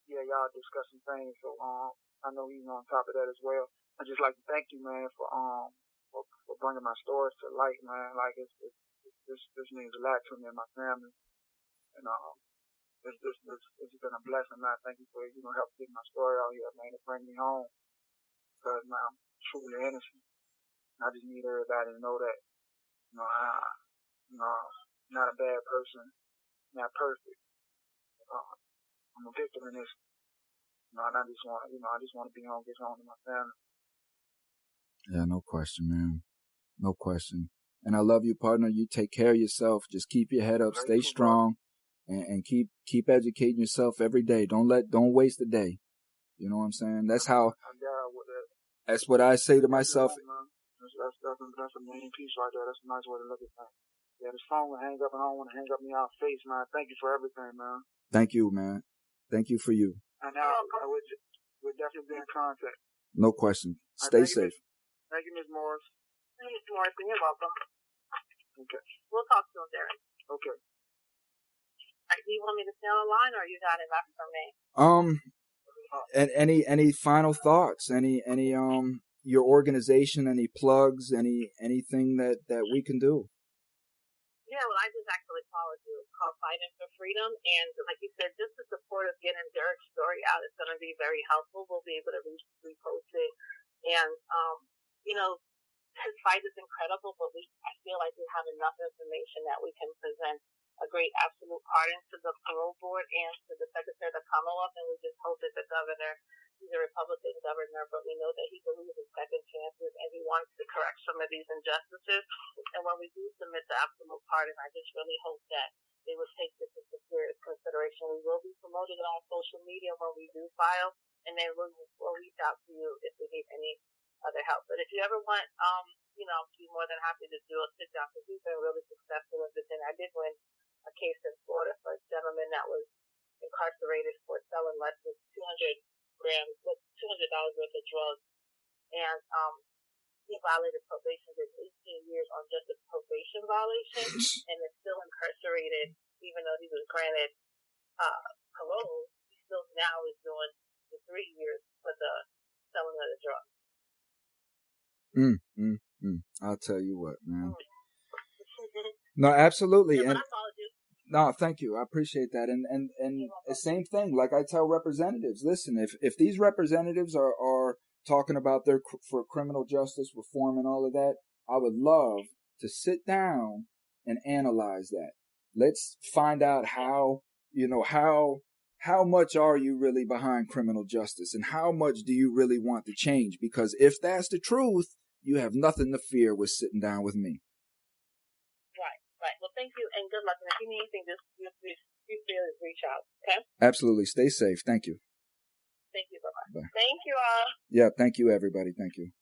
yeah, y'all discussing things. So I know he's on top of that as well. I just like to thank you, man, for bringing my stories to light, man. Like this means a lot to me and my family, and this has been a blessing, man. Thank you for helping get my story out here, man, to bring me home, because man, I'm truly innocent. I just need everybody to know that, I'm not a bad person, not perfect. I'm a victim in this. And I just want to be home, get home to my family. Yeah, no question, man. No question. And I love you, partner. You take care of yourself. Just keep your head up, stay strong, and keep educating yourself every day. Don't waste a day. You know what I'm saying? That's what I say to myself. That's a main piece right there. That's a nice way to look at things. Yeah, this phone will hang up, and I don't want to hang up in your face, man. Thank you for everything, man. Thank you, man. Thank you for you. And we'll definitely be in contact. No question. Stay safe. Thank you, Ms. Morris. Thank you, Ms. Morris, and you're welcome. Okay. We'll talk soon, Derrick. Okay. Do you want me to stay on the line, or you got enough for me? And any final thoughts? Any your organization? Any plugs? Anything that we can do? Yeah, well, I just actually followed you. It's called Fighting for Freedom, and like you said, just the support of getting Derrick's story out is going to be very helpful. We'll be able to repost it, and his fight is incredible, but I feel like we have enough information that we can present a great absolute pardon to the parole board and to the Secretary of the Commonwealth, and we just hope that the governor He's a Republican governor, but we know that he believes in second chances and he wants to correct some of these injustices. And when we do submit the absolute pardon, I just really hope that they will take this into serious consideration. We will be promoted on social media when we do file, and then we'll reach out to you if we need any other help. But if you ever want, to be more than happy to do a sit down, because we've been really successful with it. And I did win a case in Florida for a gentleman that was incarcerated for selling less than 200 grams, $200 worth of drugs, and he violated probation, did 18 years on just a probation violation, and is still incarcerated, even though he was granted parole. He still now is doing the 3 years for the selling of the drugs. I'll tell you what, man. No, absolutely. Yeah, and I followed you. no, thank you. I appreciate that. And the same thing, like I tell representatives, listen, if these representatives are talking about for criminal justice reform and all of that, I would love to sit down and analyze that. Let's find out how much are you really behind criminal justice and how much do you really want to change? Because if that's the truth, you have nothing to fear with sitting down with me. Right. Well, thank you and good luck. And if you need anything, just feel free to reach out. Okay? Absolutely. Stay safe. Thank you. Thank you. Bye-bye. Thank you all. Yeah. Thank you, everybody. Thank you.